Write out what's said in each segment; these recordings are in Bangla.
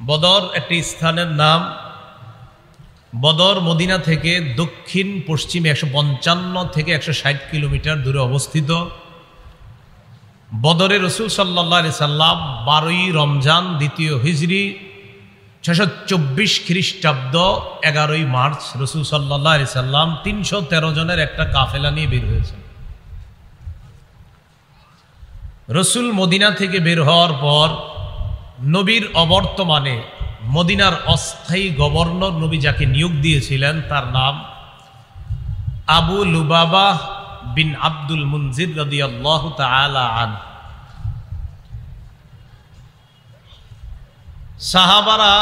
বদর একটি স্থানের নাম। বদর মদিনা থেকে দক্ষিণ পশ্চিমে 155 থেকে 160 কিলোমিটার দূরে অবস্থিত। বদরে রসুল সাল্লাল্লাহু আলাইহি সাল্লাম 12ই রমজান 2য় হিজরি 624 খ্রিস্টাব্দ 11ই মার্চ রসুল সাল্লাল্লাহু আলাইহি সাল্লাম 313 জনের একটা কাফেলা নিয়ে বের হয়েছেন। রসুল মদিনা থেকে বের হওয়ার পর নবীর অবর্তমানে মদিনার অস্থায়ী গভর্নর নবী যাকে নিয়োগ দিয়েছিলেন তার নাম আবু লুবাবা বিন আব্দুল মুনজির রাদিয়াল্লাহু তাআলা আনহু। সাহাবারা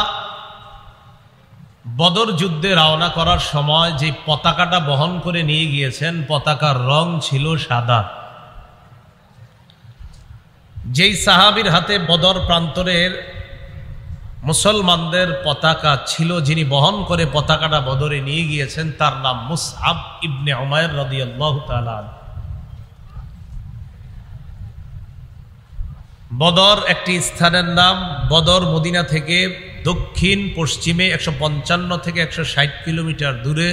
বদর যুদ্ধে রওনা করার সময় যে পতাকাটা বহন করে নিয়ে গিয়েছেন, পতাকার রং ছিল সাদা। যেই সাহাবীর হাতে বদর প্রান্তরের মুসলমানদের পতাকা ছিল, যিনি বহন করে পতাকাটা বদরে নিয়ে গিয়েছেন, তার নাম মুসআব ইবনে উমাইর রাদিয়াল্লাহু তাআলা আনহু। বদর একটি স্থানের নাম। বদর মদিনা থেকে দক্ষিণ পশ্চিমে 155 থেকে 160 কিলোমিটার দূরে।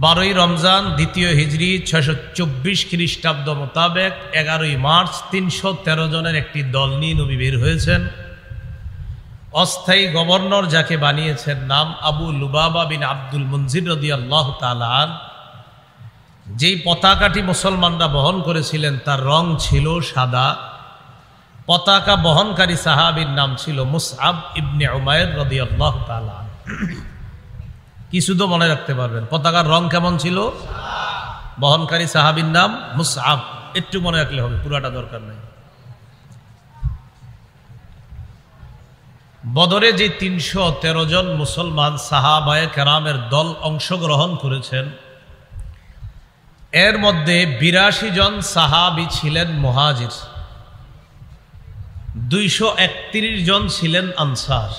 12ই রমজান 2য় হিজরি 624 খ্রিস্টাব্দ মোতাবেক 11ই মার্চ 313 জনের একটি দল নিয়ে নবী বের হয়েছেন। অস্থায়ী গভর্নর যাকে বানিয়েছেন নাম আবু লুবাবা বিন আব্দুল মুনজির রাদিয়াল্লাহু তাআলা আনহু। যেই পতাকাটি মুসলমানরা বহন করেছিলেন তার রং ছিল সাদা। পতাকা বহনকারী সাহাবীর নাম ছিল মুসআব ইবনে উমাইর রাদিয়াল্লাহু তাআলা আনহু। কি শুধু মনে রাখতে পারবেন পতাকার রং কেমন ছিল? বহনকারী সাহাবীর নাম মুসআব। একটু মনে রাখলে হবে, পুরাটা দরকার নেই। বদরে যে 313 জন মুসলমান সাহাবায়ে কেরামের দল অংশগ্রহণ করেছেন, এর মধ্যে 82 জন সাহাবী ছিলেন মুহাজির, 231 জন ছিলেন আনসার।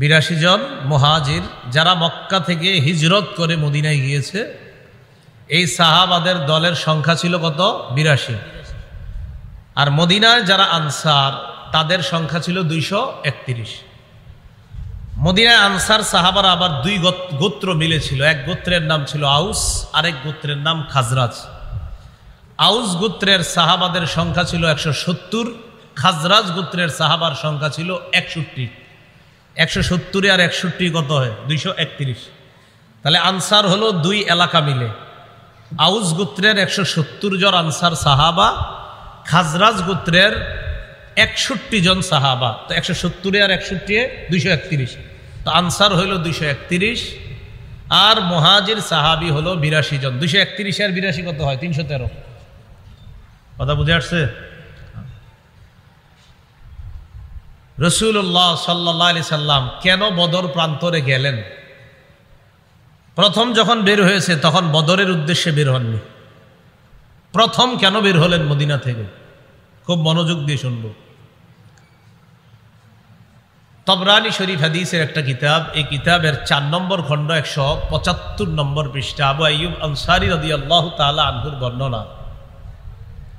82 জন মুহাজির যারা মক্কা থেকে হিজরত করে মদিনায় গিয়েছে, এই সাহাবাদের দলের সংখ্যা ছিল কত? 82। আর মদিনায় যারা আনসার তাদের সংখ্যা ছিল 231। মদিনায় আনসার সাহাবারা আবার দুই গোত্র মিলেছিল। এক গোত্রের নাম ছিল আউস, আরেক গোত্রের নাম খাজরাজ। আউস গোত্রের সাহাবাদের সংখ্যা ছিল 170, খাজরাজ গোত্রের সাহাবার সংখ্যা ছিল 61। 170 আর 61 কত হয়? 231। তাহলে আনসার হলো দুই এলাকা মিলে। আউস গোত্রের 170 জন আনসার সাহাবা, খাজরাজ গোত্রের 61 জন সাহাবা। তো 170 আর 61 231। তো আনসার হইল 231 আর মুহাজির সাহাবি হলো 82 জন। 231 আর 82 কত হয়? 313। কথা বুঝে আসছে? রাসূলুল্লাহ সাল্লাল্লাহু আলাইহি সাল্লাম কেন বদর প্রান্তরে গেলেন? প্রথম যখন বের হয়েছে তখন বদরের উদ্দেশ্যে বের হননি। প্রথম কেন বের হলেন মদিনা থেকে? খুব মনোযোগ দিয়ে শুনব। তবরানী শরীফ হাদিসের একটা কিতাব, এই কিতাবের 4 নম্বর খণ্ড 175 নম্বর পৃষ্ঠা আবু আইয়ুব আনসারী রাদিয়াল্লাহু তাআলা আনহুর বর্ণনা।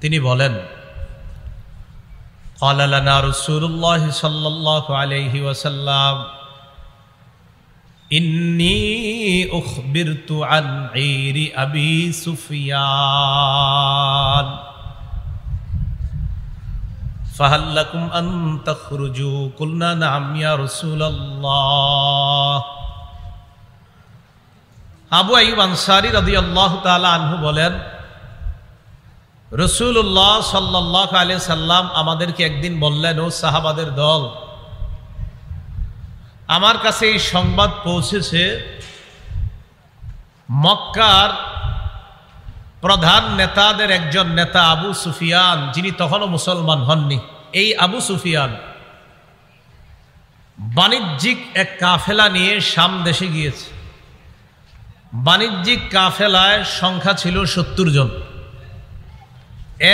তিনি বলেন, قال لنا رسول الله صلى الله عليه وسلم إني أخبرت عن عير أبي سفيان فهل لكم أن تخرجوا قلنا نعم يا رسول الله। আবু আইয়ুব আনসারী রাদিয়াল্লাহু তাআলা আনহু বলেন, রাসূলুল্লাহ সাল্লাল্লাহু আলাইহি সাল্লাম আমাদেরকে একদিন বললেন, ও সাহাবাদের দল, আমার কাছে এই সংবাদ পৌঁছেছে মক্কার প্রধান নেতাদের একজন নেতা আবু সুফিয়ান, যিনি তখনও মুসলমান হননি, এই আবু সুফিয়ান বাণিজ্যিক এক কাফেলা নিয়ে শাম দেশে গিয়েছে। বাণিজ্যিক কাফেলায় সংখ্যা ছিল 70 জন।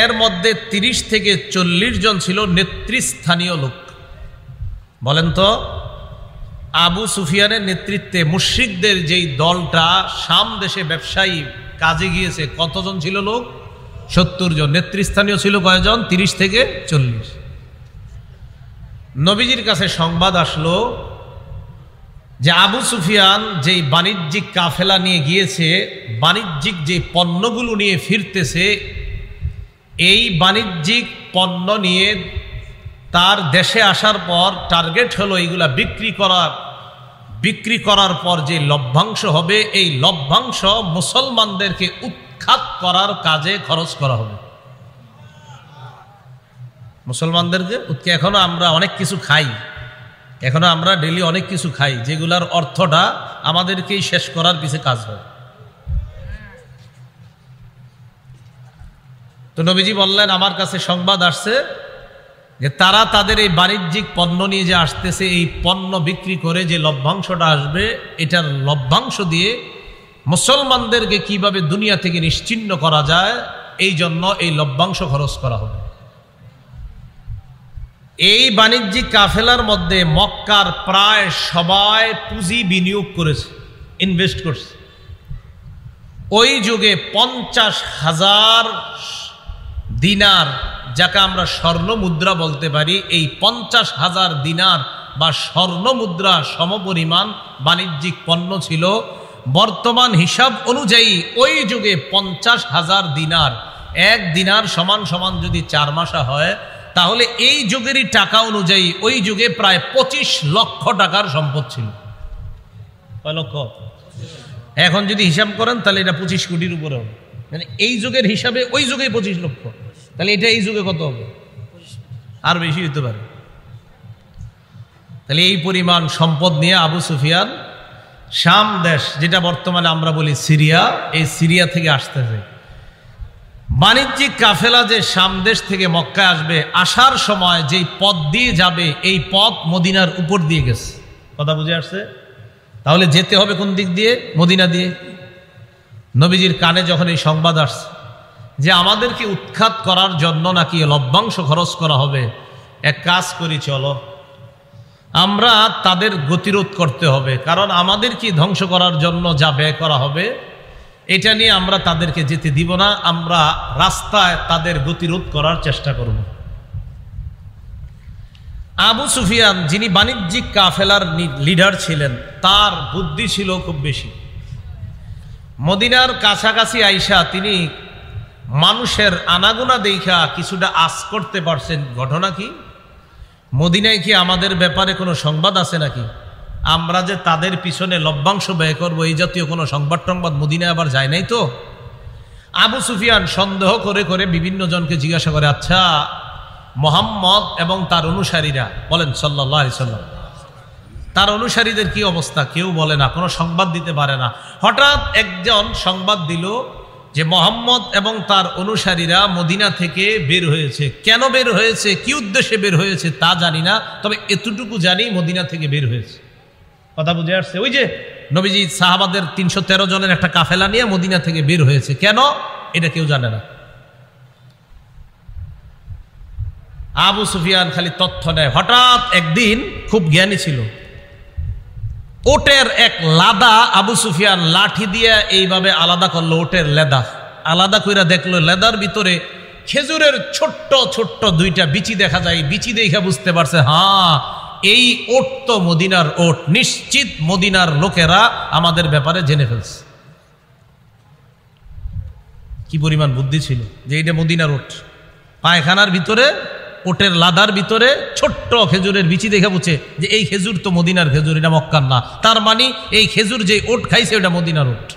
এর মধ্যে 30 থেকে 40 জন ছিল নেতৃস্থানীয় লোক। বলেন তো, আবু সুফিয়ানের নেতৃত্বে মুশরিকদের যেই দলটা শাম দেশে ব্যবসায়ী কাজে গিয়েছে, কতজন ছিল লোক? 70 জন। নেতৃস্থানীয় ছিল কয়জন? 30 থেকে 40। নবীজির কাছে সংবাদ আসলো যে আবু সুফিয়ান যেই বাণিজ্যিক কাফেলা নিয়ে গিয়েছে, বাণিজ্যিক যে পণ্যগুলো নিয়ে ফিরতেছে, এই বাণিজ্যিক পণ্য নিয়ে তার দেশে আসার পর টার্গেট হলো এইগুলা বিক্রি করার পর যে লভ্যাংশ হবে, এই লভ্যাংশ মুসলমানদেরকে উৎখাত করার কাজে খরচ করা হবে। মুসলমানদেরকে এখনো আমরা অনেক কিছু খাই, এখনো আমরা ডেলি অনেক কিছু খাই, যেগুলার অর্থটা আমাদেরকেই শেষ করার পিছে কাজ হয়। তো নবীজি বললেন, আমার কাছে সংবাদ আসছে যে তারা তাদের এই বাণিজ্যিক পণ্য নিয়ে যে আসতেছে, এই পণ্য বিক্রি করে যে লভ্যাংশটা আসবে, এটার লভ্যাংশ দিয়ে মুসলমানদেরকে কিভাবে দুনিয়া থেকে নিশ্চিহ্ন করা যায়, এই জন্য এই লভ্যাংশ খরচ করা হবে। এই বাণিজ্যিক কাফেলার মধ্যে মক্কার প্রায় সবাই পুঁজি বিনিয়োগ করেছে, ইনভেস্ট করছে। ওই যুগে 50,000 দিনার, যাকে আমরা স্বর্ণ মুদ্রা বলতে পারি, এই 50,000 দিনার বা স্বর্ণ মুদ্রা সমপরিমাণ বাণিজ্যিক পণ্য ছিল। বর্তমান হিসাব অনুযায়ী ওই যুগে 50,000 দিনার, এক দিনার সমান সমান যদি 4 মাসা হয়, তাহলে এই যুগেরই টাকা অনুযায়ী ওই যুগে প্রায় 25 লক্ষ টাকার সম্পদ ছিল। কয় লক্ষ? এখন যদি হিসাব করেন তাহলে এটা 25 কোটির উপরে হবে। মানে এই যুগের হিসাবে ওই যুগে 25 লক্ষ, তাহলে এটা এই যুগে কত হবে? আর বেশি হতে পারে। তাহলে এই পরিমাণ সম্পদ নিয়ে আবু সুফিয়ান শাম দেশ, যেটা বর্তমানে আমরা বলি সিরিয়া, এই সিরিয়া থেকে আসতেছে। বাণিজ্যিক কাফেলা যে শাম দেশ থেকে মক্কায় আসবে, আসার সময় যেই পথ দিয়ে যাবে, এই পথ মদিনার উপর দিয়ে গেছে। কথা বুঝে আসছে? তাহলে যেতে হবে কোন দিক দিয়ে? মদিনা দিয়ে। নবীজির কানে যখন এই সংবাদ আসছে যে আমাদেরকে উৎখাত করার জন্য নাকি লভ্যাংশ খরচ করা হবে, এক কাজ করি, চলো আমরা তাদের গতিরোধ করতে হবে, কারণ আমাদেরকে ধ্বংস করার জন্য যা ব্যয় করা হবে এটা নিয়ে আমরা তাদেরকে যেতে দিব না, আমরা রাস্তায় তাদের গতিরোধ করার চেষ্টা করব। আবু সুফিয়ান, যিনি বাণিজ্যিক কাফেলার লিডার ছিলেন, তার বুদ্ধি ছিল খুব বেশি। মদিনার কাছাকাছি আইসা তিনি মানুষের আনাগোনা দেখা কিছুটা আশ করতে পারছেন। ঘটনা কি? মদিনায় কি আমাদের ব্যাপারে কোনো সংবাদ আছে নাকি? আমরা যে তাদের পিছনে লভ্যাংশ ব্যয় করবো, এই জাতীয় কোনো সংবাদ মদিনায় আবার যায় নাই তো? আবু সুফিয়ান সন্দেহ করে করে বিভিন্ন জনকে জিজ্ঞাসা করে, আচ্ছা মুহাম্মদ এবং তার অনুসারীরা, বলেন সাল্লাল্লাহু আলাইহি সাল্লাম, তার অনুসারীদের কি অবস্থা? কেউ বলে না, কোনো সংবাদ দিতে পারে না। হঠাৎ একজন সংবাদ দিল যে মুহাম্মদ এবং তার অনুসারীরা মদিনা থেকে বের হয়েছে। কেন বের হয়েছে, কি উদ্দেশ্যে বের হয়েছে তা জানি না, তবে এতটুকু জানি মদিনা থেকে বের হয়েছে। কথা বুঝে আসছে? ওই যে নবীজি সাহাবাদের 313 জনের একটা কাফেলা নিয়ে মদিনা থেকে বের হয়েছে, কেন এটা কেউ জানে না। আবু সুফিয়ান খালি তথ্য নেয়। হঠাৎ একদিন, খুব জ্ঞানী ছিল, ওটের এক লাদা আবু সুফিয়ান লাঠি দিয়ে এইভাবে আলাদা করলো। ওটের লেদা আলাদা কইরা দেখলো, লেদার ভিতরে খেজুরের ছোট্ট ছোট্ট 2টা বিচি দেখা যায়। বিচি দেখে বুঝতে পারছে, হ্যাঁ এই ওট তো মদিনার ওট, নিশ্চিত মদিনার লোকেরা আমাদের ব্যাপারে জেনে ফেলছে। কি পরিমাণ বুদ্ধি ছিল যে এটা মদিনার ওট। পায়খানার ভিতরে, ওটের লাদার ভিতরে ছোট্ট খেজুরের বিচি দেখে বুঝে যে এই খেজুর তো মদিনার খেজুর, এটা মক্কার না। তার মানে এই খেজুর যে ওট খাইছে ওটা মদিনার ওট।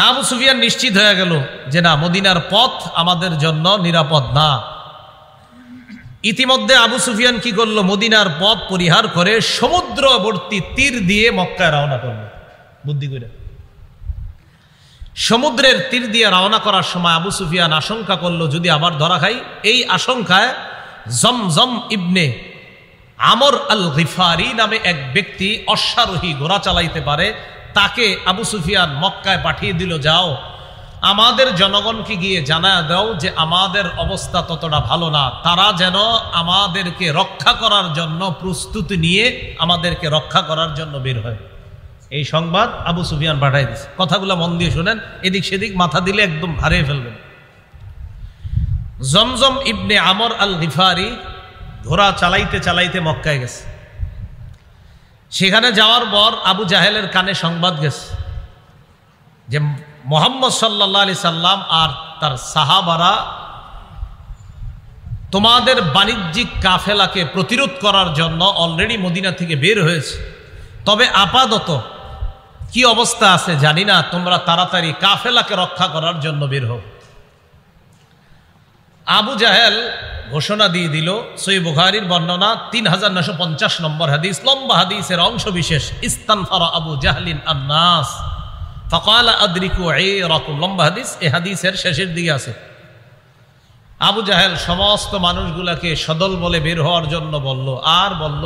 আবু সুফিয়ান নিশ্চিত হয়ে গেল যে না, মদিনার পথ আমাদের জন্য নিরাপদ না। ইতিমধ্যে আবু সুফিয়ান কি করলো? মদিনার পথ পরিহার করে সমুদ্রবর্তী তীর দিয়ে মক্কায় রওনা করলো। বুদ্ধি করে সমুদ্রের তীর দিয়ে রওনা করার সময় আবু সুফিয়ান আশঙ্কা করলো যদি আবার ধরা খাই। এই আশঙ্কায় জমজম ইবনে আমর আল গিফারি নামে এক ব্যক্তি অশ্বারোহী, ঘোড়া চালাইতে পারে, তাকে আবু সুফিয়ান মক্কায় পাঠিয়ে দিল, যাও আমাদের জনগণকে গিয়ে জানায় দাও যে আমাদের অবস্থা ততটা ভালো না, তারা যেন আমাদেরকে রক্ষা করার জন্য প্রস্তুতি নিয়ে আমাদেরকে রক্ষা করার জন্য বের হয়। এই সংবাদ আবু সুফিয়ান পাঠাই দিচ্ছে। কথাগুলো মন দিয়ে শোনেন, এদিক সেদিক মাথা দিলে একদম হারিয়ে ফেলবেন। জমজম ইবনে আমর আল গিফারি ঘোড়া চালাইতে চালাইতে মক্কায় গেছে। সেখানে যাওয়ার পর আবু জাহেলের কানে সংবাদ গেছে যে মুহাম্মদ সাল্লাল্লাহু আলাইহি সাল্লাম আর তার সাহাবারা তোমাদের বাণিজ্যিক কাফেলাকে প্রতিরোধ করার জন্য অলরেডি মদিনা থেকে বের হয়েছে, তবে আপাতত কি অবস্থা আছে জানি না, তোমরা তাড়াতাড়ি কাফেলাকে রক্ষা করার জন্য বের হও। আবু জাহেল ঘোষণা দিয়ে দিল, সহিহ বুখারীর বর্ণনা 3950 নম্বর হাদিস, লম্বা হাদিসের অংশ বিশেষ, ইস্তানফারা আবু জাহলিন আন-নাস ফাকালা আদরিকু আইরাকুম, লম্বা হাদিস, এই হাদিসের শেষের দিকে আছে। আবু জাহেল সমস্ত মানুষগুলাকে সদল বলে বের হওয়ার জন্য বলল, আর বলল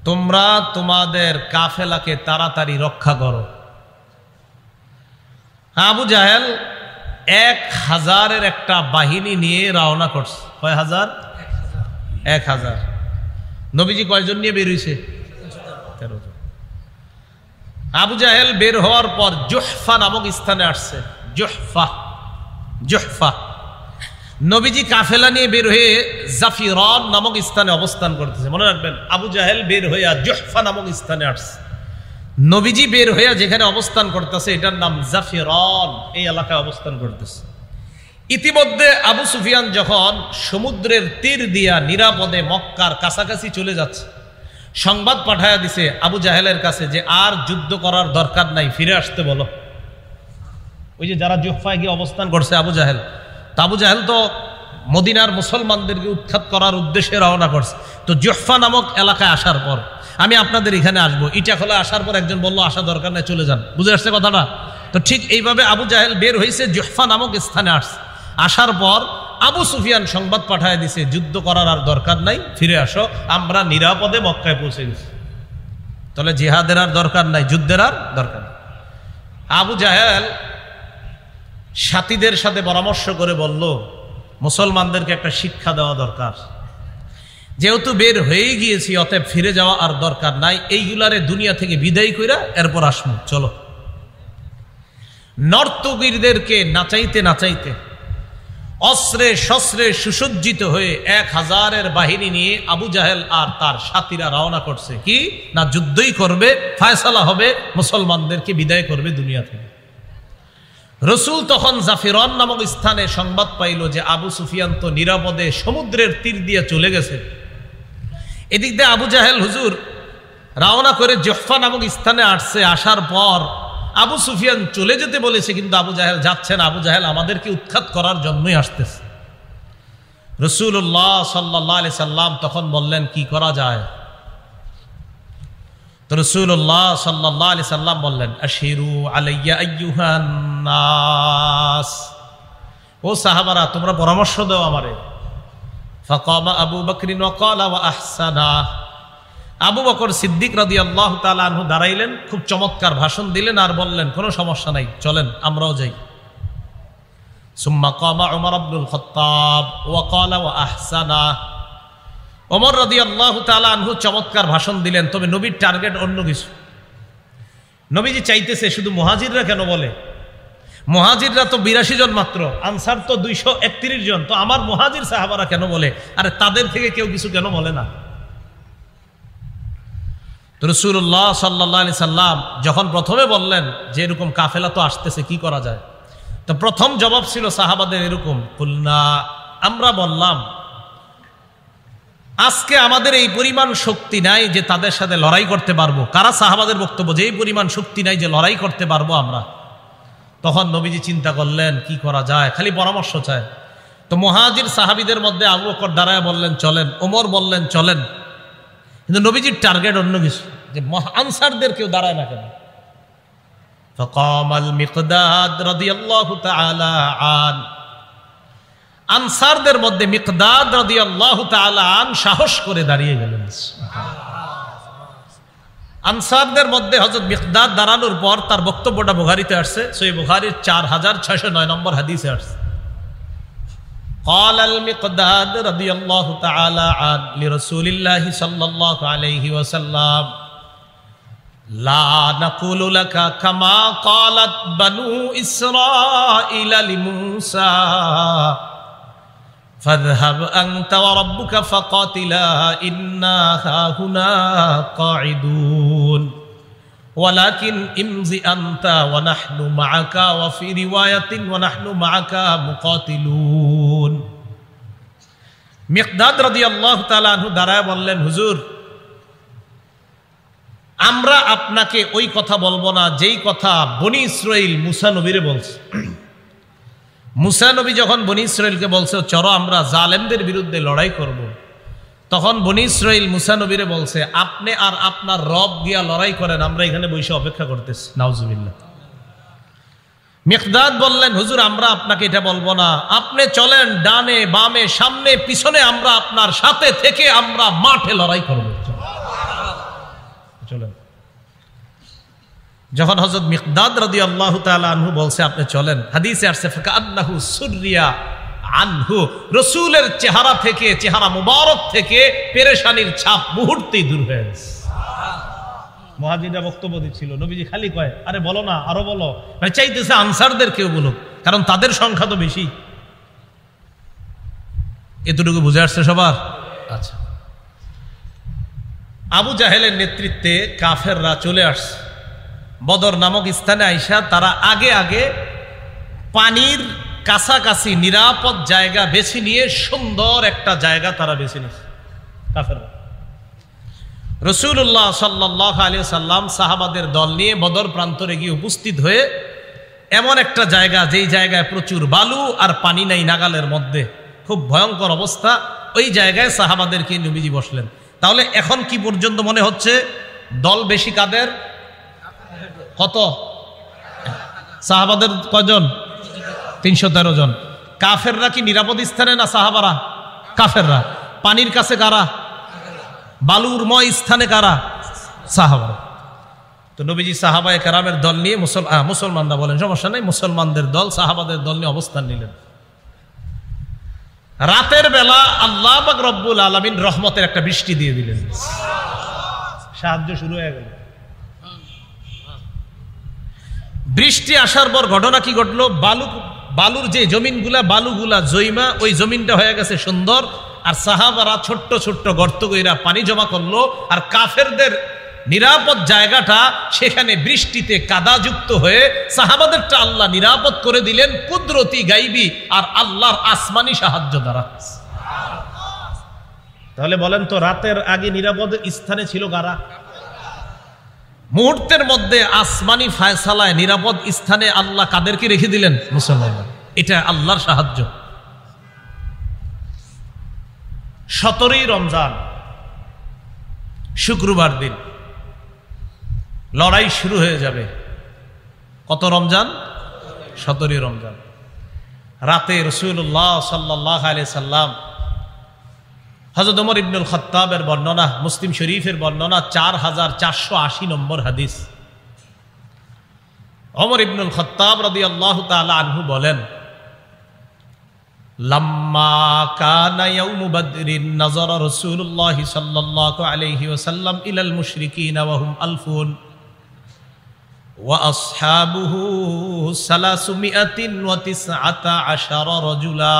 তোমরা তোমাদের কাফেলাকে তাড়াতাড়ি রক্ষা করো। আবু জাহেল 1000-এর একটা বাহিনী নিয়ে রওনা করছে। কয় হাজার? 1000। নবীজি কয়জন নিয়ে বের হয়েছে? 13 জন। আবু জাহেল বের হওয়ার পর জুহফা নামক স্থানে আসছে। জুহফা নবীজি কাফেলা নিয়ে বের হয়ে জাফিরান নামক স্থানে অবস্থান করতেছে। মনে রাখবেন, আবু জাহেল বের হইয়া জুহফা নামক স্থানে আসছে। নবীজি বের হইয়া যেখানে অবস্থান করতেছে এটার নাম জাফিরান, এই এলাকায় অবস্থান করতেছে। ইতিমধ্যে আবু সুফিয়ান যখন সমুদ্রের তীর দিয়া নিরাপদে মক্কার কাছাকাছি চলে যাচ্ছে, সংবাদ পাঠায়া দিছে আবু জাহেলের কাছে যে আর যুদ্ধ করার দরকার নাই, ফিরে আসতে বলো। ওই যে যারা জুহফায় গিয়ে অবস্থান করছে আবু জাহেল, আবু জাহেল তো মদিনার মুসলমানদেরকে উৎখাত করার উদ্দেশ্যে রওনা করছে। তো জুহফা নামক এলাকায় আসার পর আমি আপনাদের এখানে আসবো, ইটাখোলা আসার পর একজন বললো আসা দরকার নাই, চলে যান। বুঝে আসছে কথাটা? তো ঠিক এইভাবে আবু জাহেল বের হয়েছে, জুহফা নামক স্থানে আসছে। আসার পর আবু সুফিয়ান সংবাদ পাঠায় দিছে যুদ্ধ করার আর দরকার নাই, ফিরে আসো, আমরা নিরাপদে মক্কায় পৌঁছে গেছি। তাহলে জিহাদের আর দরকার নাই, যুদ্ধের আর দরকার নাই। আবু জাহেল সাথীদের সাথে পরামর্শ করে বলল, মুসলমানদেরকে একটা শিক্ষা দেওয়া দরকার, যেহেতু বের হয়ে গিয়েছি অতএব ফিরে যাওয়া আর দরকার নাই, এইগুলারে দুনিয়া থেকে বিদায় কইরা এরপর আসমু, চলো। নর্তকীদেরকে নাচাইতে নাচাইতে অস্ত্রে শস্ত্রে সুসজ্জিত হয়ে 1000-এর বাহিনী নিয়ে আবু জাহেল আর তার সাথীরা রওনা করছে। কি না, যুদ্ধই করবে, ফায়সালা হবে, মুসলমানদেরকে বিদায় করবে দুনিয়া থেকে। রসুল তখন জাফিরান নামক স্থানে সংবাদ পাইল যে আবু সুফিয়ান তো নিরাপদে সমুদ্রের তীর দিয়ে চলে গেছে। এদিক দিয়ে আবু জাহেল হুজুর রওনা করে জুহফা নামক স্থানে আসছে। আসার পর আবু সুফিয়ান চলে যেতে বলেছে, কিন্তু আবু জাহেল যাচ্ছে না, আবু জাহেল আমাদেরকে উৎখাত করার জন্যই আসতেছে। রাসূলুল্লাহ সাল্লাল্লাহু আলাইহি সাল্লাম তখন বললেন কি করা যায়? তো রাসূলুল্লাহ সাল্লাল্লাহু আলাইহি সাল্লাম বললেন, আশিরু আলাইয়া আইয়ুহান নাস, ও সাহাবারা তোমরা পরামর্শ দাও আমারে। ফাকামা আবু বকর ওয়া ক্বালা ওয়া আহসানা, আবু বকর সিদ্দিক রাদিয়াল্লাহু তাআলা আনহু দাঁড়াইলেন, খুব চমৎকার ভাষণ দিলেন আর বললেন কোনো সমস্যা নাই, চলেন আমরাও যাই। সুম্মা কামা উমর ইবনুল খাত্তাব ওয়া ক্বালা ওয়া আহসানা, ওমর রাদিয়াল্লাহু তাআলা আনহু চমৎকার ভাষণ দিলেন, তবে নবীর টার্গেট অন্য কিছু। নবীজি চাইতেছে শুধু মুহাজিররা কেন বলে, মুহাজিররা তো 82 জন মাত্র, আনসার তো 231 জন, তো আমার মুহাজির সাহাবারা কেন বলে, আরে তাদের থেকে কেউ কিছু কেন বলে না? তো রাসূলুল্লাহ সাল্লাল্লাহু আলাইহি সাল্লাম যখন প্রথমে বললেন যে এরকম কাফেলা তো আসতেছে, কি করা যায়, তো প্রথম জবাব ছিল সাহাবাদের এরকম, কুলনা, আমরা বললাম আজকে আমাদের এই পরিমাণ শক্তি নাই যে তাদের সাথে লড়াই করতে পারবো। কারা? সাহাবাদের বক্তব্য যে এই পরিমাণ শক্তি নাই যে লড়াই করতে পারবো আমরা। তখন নবীজি চিন্তা করলেন কি করা যায়, খালি পরামর্শ চায়। তো মুহাজির সাহাবীদের মধ্যে আবু বকর দাঁড়ায় বললেন চলেন, ওমর বললেন চলেন, কিন্তু নবীজির টার্গেট অন্য কিছু, যে আনসারদের কেউ দাঁড়ায় না কেন। ফাকামাল মিকদাদ রাদিয়াল্লাহু তাআলা আন, আনসারদের মধ্যে মিকদাদ রাদিয়াল্লাহু তাআলা আন সাহস করে দাঁড়িয়ে গেলেন। আনসারদের মধ্যে হযরত মিকদাদ দাঁড়ানোর পর তার বক্তব্যটা বুখারীতে আসছে, সহিহ বুখারীর 4609 নম্বর হাদিসে আসছে। قال المقداد رضي الله تعالى عنه لرسول الله صلى الله عليه وسلم لا نقول لك كما قالت بنو إسرائيل لموسى ফাযহাব আনতা ওয়া রাব্বুকা ফাকাতিলা ইন্না হাহুনা কাঈদুন ওয়ালাকিন ইমজি আনতা ওয়া নাহনু মাআকা ওয়া ফি রিওয়ায়াতিন ওয়া নাহনু মাআকা মুকাতিলুন। মিকদাদ রাদিয়াল্লাহু তাআলা আনহু দাঁড়ায় বললেন, হুজুর, আমরা আপনাকে ওই কথা বলবো না যেই কথা বনি ইসরাইল মুসা নবীরে বলছে। মুসা নবী যখন বনি ইসরাইলকে বলছে চলো আমরা জালেমদের বিরুদ্ধে লড়াই করব, তখন বনি ইসরাইল মুসা নবীরে বলছে আপনি আর আপনার রব গিয়া লড়াই করেন, আমরা এখানে বসে অপেক্ষা করতেছি। নাউজুবিল্লাহ। মিকদাদ বললেন, হুজুর, আমরা আপনাকে এটা বলবো না, আপনি চলেন ডানে বামে সামনে পিছনে, আমরা আপনার সাথে থেকে আমরা মাঠে লড়াই করব। চলেন। যখন হযরত মিকদাদ রাদিয়াল্লাহু তাআলা আনহু বলছে আপনি চলেন, হাদিসে আসছে ফাকান্নাহু সুররিয়া আনহু, রাসূলের চেহারা থেকে, চেহারা মুবারক থেকে পেরেশানির ছাপ মুহূর্তেই দূর হয়ে গেছে। মুহাজিররা বক্তব্য দিচ্ছিল, নবীজি খালি কয় আরে বলো না, আরো বলো, মানে চাইতেছে আনসারদের কেউ বলুক, কারণ তাদের সংখ্যা তো বেশি। এতটুকু বুঝে আসছে সবার? আচ্ছা। আবু জাহেলের নেতৃত্বে কাফেররা চলে আসছে বদর নামক স্থানে। আইসা তারা আগে আগে পানির কাছাকাছি নিরাপদ জায়গা বেছে নিয়ে সুন্দর একটা জায়গা তারা বেছে নিয়েছে কাফেররা। রাসূলুল্লাহ সাল্লাল্লাহু আলাইহি সাল্লাম সাহাবাদের দল নিয়ে বদর প্রান্তরে গিয়ে উপস্থিত হয়ে এমন একটা জায়গা, যেই জায়গায় প্রচুর বালু আর পানি নাই নাগালের মধ্যে, খুব ভয়ঙ্কর অবস্থা, ওই জায়গায় সাহাবাদেরকে নবীজি বসলেন। তাহলে এখন কি পর্যন্ত মনে হচ্ছে দল বেশি কাদের? কত? সাহাবাদের কয়জন? 313 জন। কাফেররা কি নিরাপদ স্থানে না সাহাবারা? কাফেররা। পানির কাছে কারা? বালুরময় স্থানে কারা? সাহাবারা। তো নবীজি সাহাবায়ে কেরামের দল নিয়ে মুসলমানরা বলেন সমস্যা নেই, মুসলমানদের দল সাহাবাদের দল নিয়ে অবস্থান নিলেন। রাতের বেলা আল্লাহ পাক রব্বুল আলামিন রহমতের একটা বৃষ্টি দিয়ে দিলেন, সাহায্য শুরু হয়ে গেল। বৃষ্টি আসার পর ঘটনা কি ঘটলো? বালুর যে জমিনগুলা, বালুগুলা জৈমা, ওই জমিনটা হয়ে গেছে সুন্দর, আর সাহাবারা ছোট্ট ছোট্ট গর্ত কইরা পানি জমা করলো, আর কাফেরদের নিরাপদ জায়গাটা সেখানে বৃষ্টিতে কাদাযুক্ত হয়ে সাহাবাদেরটা আল্লাহ নিরাপদ করে দিলেন কুদরতি গাইবি আর আল্লাহর আসমানি সাহায্য দ্বারা। তাহলে বলেন তো রাতের আগে নিরাপদ স্থানে ছিল কারা? মুহূর্তের মধ্যে আসমানি ফায়সালায় নিরাপদ স্থানে আল্লাহ কাদেরকে রেখে দিলেন? মুসলমান। এটা আল্লাহর সাহায্য। 17ই রমজান শুক্রবার দিন লড়াই শুরু হয়ে যাবে। কত রমজান? 17ই রমজান। রাতে রাসূলুল্লাহ সাল্লাল্লাহু আলাইহি সাল্লাম, হযরত ওমর ইবনুল খাত্তাবের বর্ণনা, মুসলিম শরীফের বর্ণনা, 4480 নম্বর হাদিস। ওমর ইবনুল খাত্তাব রাদিয়াল্লাহু তাআলা আনহু বলেন, লাম্মা কানা ইয়াউমু বদরিন নাযারা রাসূলুল্লাহ সাল্লাল্লাহু আলাইহি ওয়াসাল্লাম ইলাল মুশরিকিনা ওয়া হুম আলফুন ওয়া আসহাবুহু 319 রাজুলা।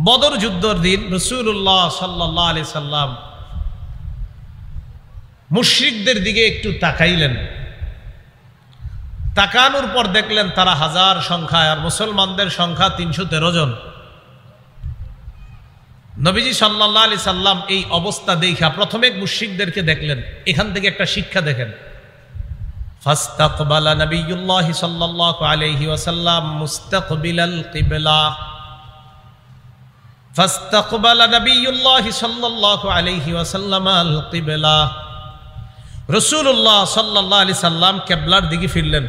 বদর যুদ্ধের দিন রাসূলুল্লাহ সাল্লাল্লাহু আলাইহি সাল্লাম মুশরিকদের দিকে একটু তাকাইলেন। তাকানোর পর দেখলেন তারা হাজার সংখ্যায়, আর মুসলমানদের সংখ্যা 313 জন। নবীজি সাল্লাল্লাহু আলাইহি সাল্লাম এই অবস্থা দেখা প্রথমে মুশরিকদেরকে দেখলেন। এখান থেকে একটা শিক্ষা দেখেন। ফাস্তাকবালা নবিয়ুল্লাহ সাল্লাল্লাহু আলাইহি ওয়াসাল্লাম মুস্তাকবিলাল কিবলা। ফাস্তাকবালা নবিয়ুল্লাহ সাল্লাল্লাহু আলাইহি ওয়াসাল্লাম আল কিবলা। রাসূলুল্লাহ সাল্লাল্লাহু আলাইহি সাল্লাম কিবলার দিকে ফিরলেন।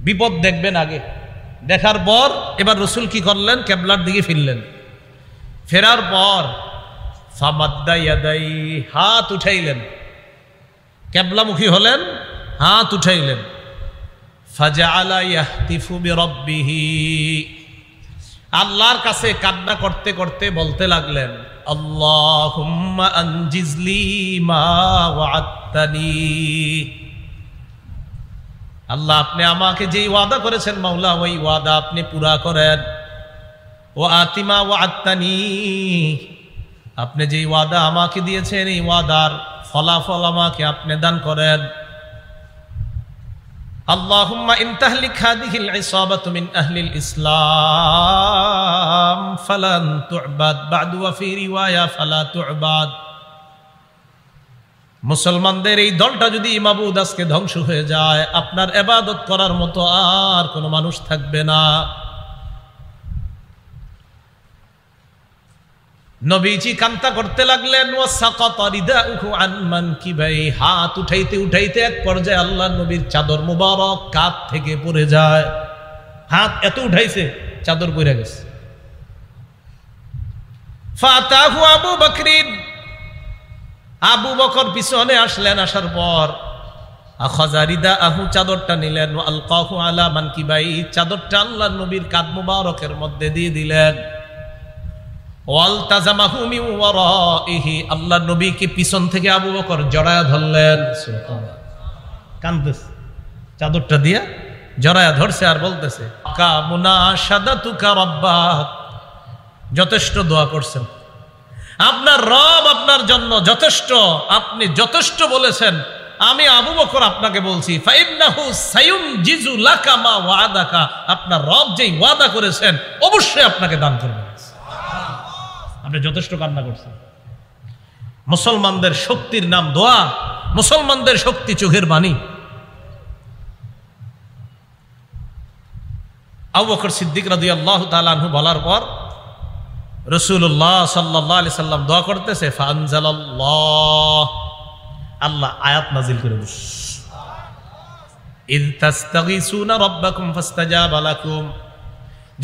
বিপদ দেখবেন আগে, দেখার পর এবার রাসূল কি করলেন? কিবলার দিকে ফিরলেন। ফেরার পর ফামাদ্দা ইয়াদাই, হাত উঠাইলেন, কিবলামুখী হলেন, হাত উঠাইলেন। ফাজআলা ইয়াহতিফু বিরাব্বিহি, আল্লাহর কাছে কান্না করতে করতে বলতে লাগলেন, আল্লাহুম্মা আনজিজ, আল্লাহ আপনি আমাকে যেই ওয়াদা করেছেন মাওলা ওই ওয়াদা আপনি পুরা করেন। ও আতিমা ও আত্মানি, আপনি যেই ওয়াদা আমাকে দিয়েছেন এই ওয়াদার ফলাফল আমাকে আপনি দান করেন। আল্লাহুম্মা ইন তাহলিক হাদিহিল ইসাবাতু মিন আহলিল ইসলাম ফালান তু'বাদ বাদু ওয়া ফি রিওয়ায়া ফালা তু'বাদ। মুসলমানদের এই দলটা যদি মাবুদ আজকে ধ্বংস হয়ে যায়, আপনার ইবাদত করার মতো আর কোনো মানুষ থাকবে না। নবীজি কান্তা করতে লাগলেন, ওয়া সাকাতা রিদাউহু আন মানকিবাই, হাত উঠাইতে উঠাইতে এক পর্যায়ে আল্লাহর নবীর চাদর মুবারক কাঁধ থেকে পড়ে যায়। হাত এত উঠাইছে চাদর পড়ে গেছে। ফাতাহু আবু বকরিন, আবু বকর পিছনে আসলেন, আসার পর আখাযা রিদাহু, চাদরটা নিলেন, ওয়া আলকাহু আলা মানকিবাই, চাদরটা আল্লাহর নবীর কাঁধ মুবারকের মধ্যে দিয়ে দিলেন। ওয়ালতাজামাহু মিন ওয়ারাইহি, আল্লাহর নবীকে পিছন থেকে আবু বকর জড়ায়া ধরলেন। সুবহানাল্লাহ, কাঁদতেছে, চাদরটা দিয়ে জড়ায়া ধরছে আর বলতেছে কা মুনাশাদাতুকা রাব্বাক, যথেষ্ট দোয়া করছেন, আপনার রব আপনার জন্য যথেষ্ট, আপনি যথেষ্ট বলেছেন। আমি আবু বকর আপনাকে বলছি ফাইন্নাহু সায়ুনজিজু লাকা মা ওয়াদাকা, আপনার রব যেই ওয়াদা করেছেন অবশ্যই আপনাকে দান করবেন। আপনি যথেষ্ট কান্না করছেন। মুসলমানদের শক্তির নাম দোয়া, মুসলমানদের শক্তি চোখের বাণী। আবু বকর সিদ্দিক রাদিয়াল্লাহু তাআলা আনহু বলার পর রাসূলুল্লাহ সাল্লাল্লাহু আলাইহি সাল্লাম দোয়া করতেছে, ফানজালাল্লাহ, আল্লাহ আয়াত নাজিল করে দিলেন, ইয তাস্তাগীসুনা রাব্বাকুম ফাস্তাজাবা লাকুম,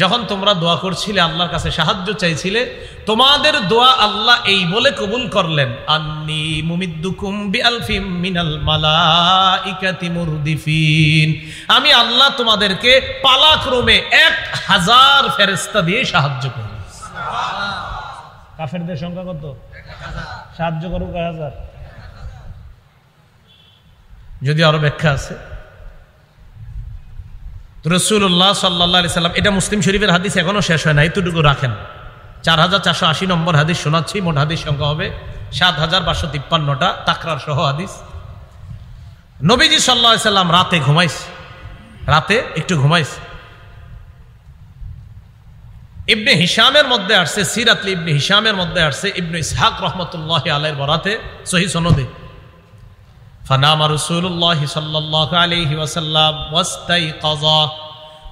যখন তোমরা দোয়া করছিলে আল্লাহর কাছে সাহায্য চাইছিলে, তোমাদের দোয়া আল্লাহ এই বলে কবুল করলেন, আন্নী মুমিদ্দুকুম বিআলফিম মিনাল মালাইকাতি মুরদিফিন, আমি আল্লাহ তোমাদেরকে পালাক্রমে 1000 ফেরেশতা দিয়ে সাহায্য করব। কাফেরদের সংখ্যা কত? 1000। সাহায্য করুক 1000। যদি আরো ব্যাখ্যা আছে। রাসূলুল্লাহ সাল্লাল্লাহু আলাইহি সাল্লাম, এটা মুসলিম শরীফের হাদিস, এখনো শেষ হয় না, এতটুকু রাখেন। 4480 নম্বর হাদিস শোনাচ্ছি, মোট হাদিস সংখ্যা হবে 7553টা, তাকরার সহ হাদিস। নবীজি সাল্লাল্লাহু আলাইহি সাল্লাম রাতে ঘুমাইছে, রাতে একটু ঘুমাইছে। ইবনে হিশামের মধ্যে আসছে, সিরাত ইবনে হিশামের মধ্যে আসছে, ইবনে ইসহাক রাহমাতুল্লাহি আলাইহির বরাতে সহিহ সনদে, ফানামা রাসূলুল্লাহ সাল্লাল্লাহু আলাইহি ওয়াসাল্লাম ওয়াস্তাইকাযা,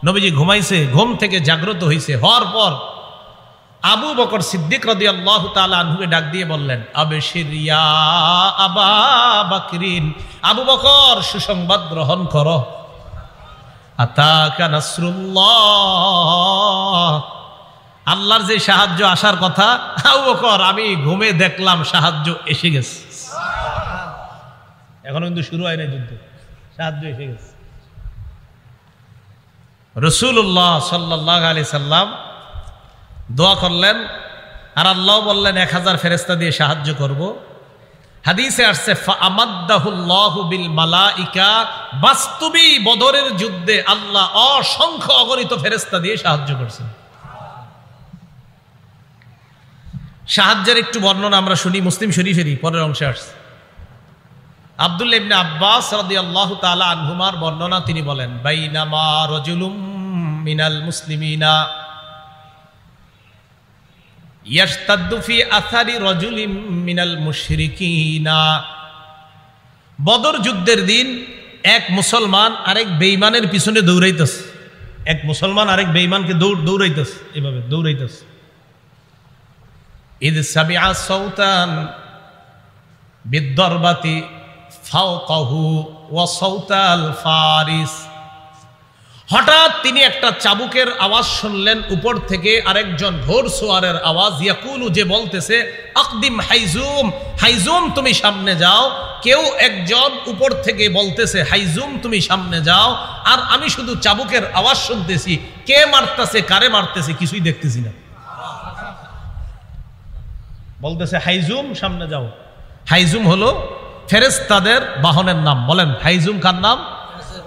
নবীজি ঘুমাইছে, ঘুম থেকে জাগ্রত হইছে, হওয়ার পর আবু বকর সিদ্দিক রাদিয়াল্লাহু তাআলা আনহুকে ডাক দিয়ে বললেন, আবশির ইয়া আবা বকরিন, আবু বকর সুসংবাদ গ্রহণ করো, আতাকা নাসরুল্লাহ, আল্লাহর যে সাহায্য আসার কথা, আবু বকর আমি ঘুমে দেখলাম সাহায্য এসে গেছে। এখনো কিন্তু শুরু হয় না যুদ্ধ, সাহায্য এসে গেছে। রাসূলুল্লাহ সাল্লাল্লাহু আলাইহি সাল্লাম দোয়া করলেন, আর আল্লাহ বললেন 1000 ফেরেশতা দিয়ে সাহায্য করব। হাদিসে আসছে ফাআমাদ্দাহুল্লাহু বিল মালাইকা, বাস্তবিক বদরের যুদ্ধে আল্লাহ অসংখ্য অগণিত ফেরেশতা দিয়ে সাহায্য করছেন। সাহায্যের একটু বর্ণনা আমরা শুনি, মুসলিম শরীফেরই পরের অংশে আসছে। আব্দুল্লাহ ইবনে আব্বাস রাদিয়াল্লাহু তাআলা আনহুমার বর্ণনা, তিনি বলেন, বাইনামা রাজুলুম মিনাল মুসলিমিনা ইয়াশতাদ্দু ফি আসারি রাজুলিম মিনাল মুশরিকিনা, বদর যুদ্ধের দিন এক মুসলমান আরেক বেঈমানের পিছনে দৌড়াইতেছে, এক মুসলমান আরেক বেঈমানকে দৌড়াইতেছে, এভাবে দৌড়াইতেছে। ইদ সামিআ সাউতান বিদ্দরবাতি ফাওকাহু ওয়া সাউতাল ফারিস, হঠাৎ তিনি একটা চাবুকের আওয়াজ শুনলেন উপর থেকে, আরেকজন ঘোড়সওয়ারের আওয়াজ, ইয়াকুলু, যে বলতেছে, আকদিম হাইজুম, হাইজুম তুমি সামনে যাও। কেউ একজন উপর থেকে বলতেছে, হাইজুম তুমি সামনে যাও, আর আমি শুধু চাবুকের আওয়াজ শুনতেছি, কে মারতেছে কারে মারতেছে কিছুই দেখতেছি না। বলতেছে হাইজুম সামনে যাও। হাইজুম হলো ফেরেশতাদের বাহনের নাম। বলেন হাইজুম কার নাম?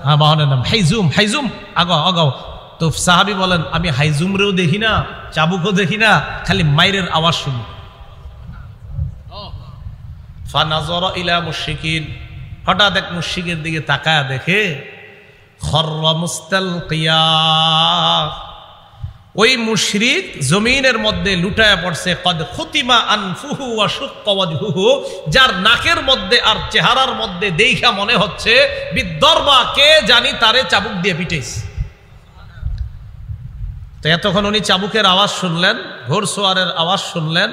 হ্যাঁ বাহনের নাম হাইজুম। হাইজুম আগাও আগাও। তো সাহাবী বলেন আমি হাইজুমরেও দেখি না, চাবুকও দেখি না, খালি মাইরের আওয়াজ শুনি। ফানাযারা ইলা মুশরিকিন, হঠাৎ এক মুশরিকের দিকে তাকায়া দেখে খররা মুস্তালকিয়া, ওই মুশরিক জমিনের মধ্যে লুটায়া পড়ছে। কদ খুতিমা আনফুহু ওয়া শুক্কা ওয়াজহুহু, যার নাকের মধ্যে আর চেহারার মধ্যে দেইখা মনে হচ্ছে বিদর্বা, কে জানি তারে চাবুক দিয়ে পিটাইছে। তো এতক্ষণ উনি চাবুকের আওয়াজ শুনলেন, ঘোড়সওয়ারের আওয়াজ শুনলেন,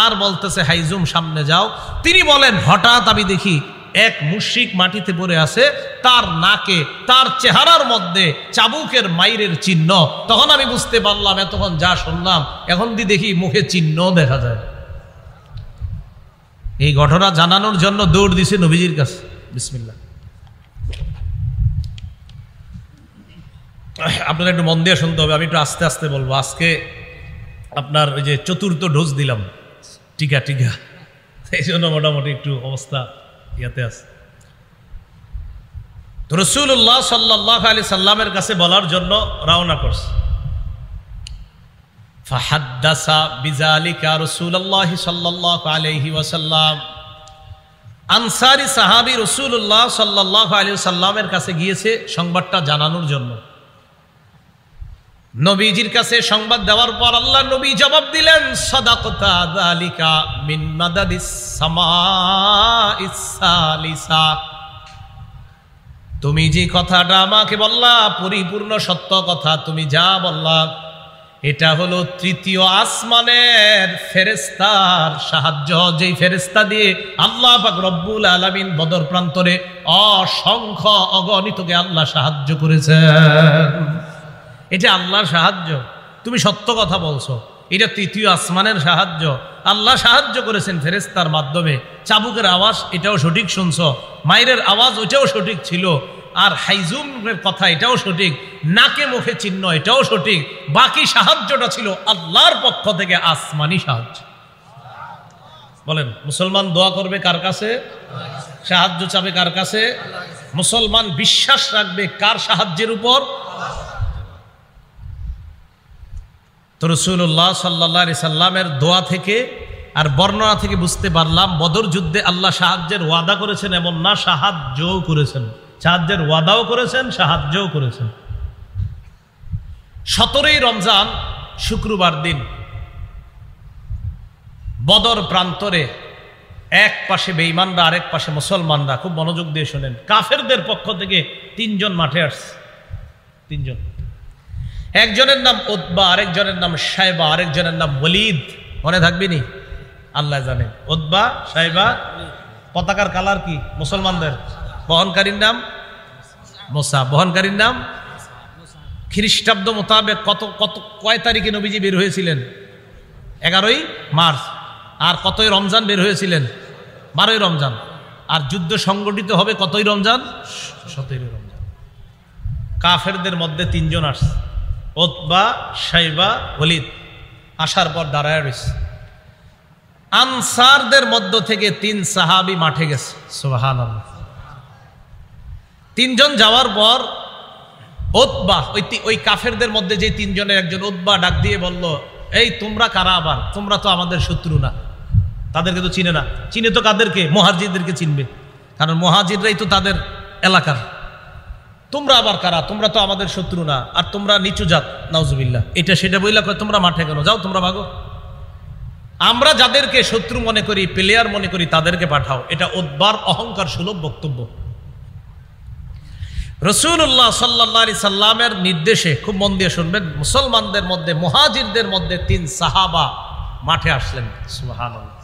আর বলতেছে হাইজুম সামনে যাও। তিনি বলেন হঠাৎ আমি দেখি এক মুশরিক মাটিতে পড়ে আছে, তার নাকে তার চেহারার মধ্যে চাবুকের মাইরের চিহ্ন। তখন আমি বুঝতে পারলাম এতক্ষণ যা শুনলাম এখন দেখি মুখে চিহ্ন দেখা যায়। এই ঘটনা জানানোর জন্য দৌড় দিছে নবীজির কাছে। বিসমিল্লাহ। আপনারা একটু মন দিয়ে শুনতে হবে, আমি একটু আস্তে আস্তে বলবো। আজকে আপনার ওই যে চতুর্থ ডোজ দিলাম টিকা টিকা, এই জন্য মোটামুটি একটু অবস্থা ইয়াতে আছে। তো রাসূলুল্লাহ সাল্লাল্লাহু আলাইহি সাল্লামের কাছে বলার জন্য রওনা করছে। ফাহাদ্দাসা বিযালিকা রাসূলুল্লাহ সাল্লাল্লাহু আলাইহি ওয়াসাল্লাম, আনসারী সাহাবী রাসূলুল্লাহ সাল্লাল্লাহু আলাইহি সাল্লামের কাছে গিয়েছে সংবাদটা জানানোর জন্য। নবীজির কাছে সংবাদ দেওয়ার পর আল্লাহ নবী জবাব দিলেন, সাদাকাতা যালিকা মিন মাদাদিস সামাইস সালিসা, তুমি যে কথাটা আমাকে বললা পরিপূর্ণ সত্য কথা। তুমি যা বললা এটা হলো তৃতীয় আসমানের ফেরেশতার সাহায্য, যেই ফেরেশতা দিয়ে আল্লাহ পাক রব্বুল আলামিন বদর প্রান্তরে অসংখ্য অগণিতকে আল্লাহ সাহায্য করেছেন। এটা আল্লাহর সাহায্য, তুমি সত্য কথা বলছো, এটা তৃতীয় আসমানের সাহায্য। আল্লাহ সাহায্য করেছেন ফেরেশতার মাধ্যমে। চাবুকের আওয়াজ এটাও সঠিক শুনছো, মাইরের আওয়াজ ওইটাও সঠিক ছিল, আর হাইজুমের কথা এটাও সঠিক, নাকে মুখে চিহ্ন এটাও সঠিক। বাকি সাহায্যটা ছিল আল্লাহর পক্ষ থেকে আসমানি সাহায্য। বলেন মুসলমান দোয়া করবে কার কাছে? সাহায্য চাবে কার কাছে? মুসলমান বিশ্বাস রাখবে কার সাহায্যের উপর? তো রাসূলুল্লাহ সাল্লাল্লাহু আলাইহি সাল্লামের দোয়া থেকে আর বর্ণনা থেকে বুঝতে পারলাম বদর যুদ্ধে আল্লাহ সাহায্যের ওয়াদা করেছেন, এমন না, সাহায্যও করেছেন। সাহায্যের ওয়াদাও করেছেন, সাহায্যও করেছেন। 17ই রমজান শুক্রবার দিন বদর প্রান্তরে এক পাশে বেঈমানরা, আরেক পাশে মুসলমানরা। খুব মনোযোগ দিয়ে শোনেন। কাফেরদের পক্ষ থেকে 3 জন মাঠে আসছে। 3 জন, একজনের নাম উতবা, আরেকজনের নাম শাইবা, আরেকজনের নাম ওয়ালিদ। মনে থাকবে নি? আল্লাহ জানে। উতবা, শাইবা। পতাকার কালার কি? মুসলমানদের। বহনকারীর নাম মুসা, বহনকারীর নাম। খ্রিস্টাব্দ মোতাবেক কয় তারিখে নবীজি বের হয়েছিলেন? 11ই মার্চ। আর কতই রমজান বের হয়েছিলেন? 12ই রমজান। আর যুদ্ধ সংগঠিত হবে কতই রমজান? 17ই রমজান। কাফেরদের মধ্যে 3 জন আসছে, উতবা, শাইবা, ওয়ালিদ। আসার পর দাঁড়ায় রয়েছে। আনসারদের মধ্য থেকে 3 সাহাবী মাঠে গেছে। সুবহানাল্লাহ। 3 জন যাওয়ার পর উতবা, ওই কাফেরদের মধ্যে যে 3 জনের একজন উতবা ডাক দিয়ে বলল, এই তোমরা কারা? আবার তোমরা তো আমাদের শত্রু না। তাদেরকে তো চিনে না। চিনে তো কাদেরকে? মুহাজিরদেরকে চিনবে, কারণ মুহাজিররাই তো তাদের এলাকার। তোমরা আবার কারা? তোমরা তো আমাদের শত্রু না, আর তোমরা নিচু জাত, নাউজুবিল্লাহ। এটা সেটা বইলা কয় তোমরা মাঠে কেন? যাও তোমরা ভাগো। আমরা যাদেরকে শত্রু মনে করি, প্লেয়ার মনে করি, তাদেরকে পাঠাও। এটা উতবার অহংকার সুলভ বক্তব্য। রাসূলুল্লাহ সাল্লাল্লাহু আলাইহি সাল্লামের নির্দেশে, খুব মন দিয়ে শুনবেন, মুসলমানদের মধ্যে, মুহাজিরদের মধ্যে 3 সাহাবা মাঠে আসলেন। সুবহানাল্লাহ।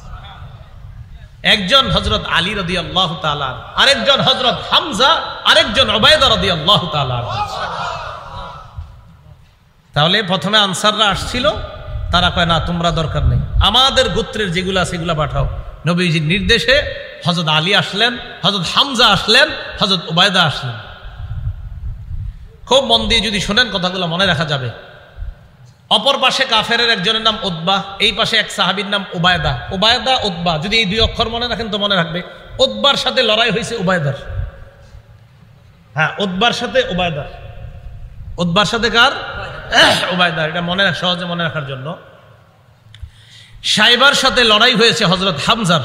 একজন হযরত আলী রাদিয়াল্লাহু তাআলা, আরেকজন হযরত হামজা, আরেকজন উবাইদা রাদিয়াল্লাহু তাআলা। তাহলে প্রথমে আনসাররা আসছিল, তারা কয় না তোমরা দরকার নেই, আমাদের গোত্রের যেগুলো আছে সেগুলো পাঠাও। নবীজির নির্দেশে হযরত আলী আসলেন, হযরত হামজা আসলেন, হযরত উবাইদা আসলেন। খুব মন দিয়ে যদি শোনেন কথাগুলো মনে রাখা যাবে। অপর পাশে কাফেরের একজনের নাম উতবা, এই পাশে এক সাহাবীর নাম উবাইদা। উবাইদা, উতবা, যদি এই 2 অক্ষর মনে রাখেন তো মনে রাখবে। উতবার সাথে লড়াই হয়েছে উবাইদার। হ্যাঁ, উতবার সাথে উবায়দা। উতবার সাথে কার? উবায়দা। এটা সহজে মনে রাখার জন্য। সাইবার সাথে লড়াই হয়েছে হযরত হামজার।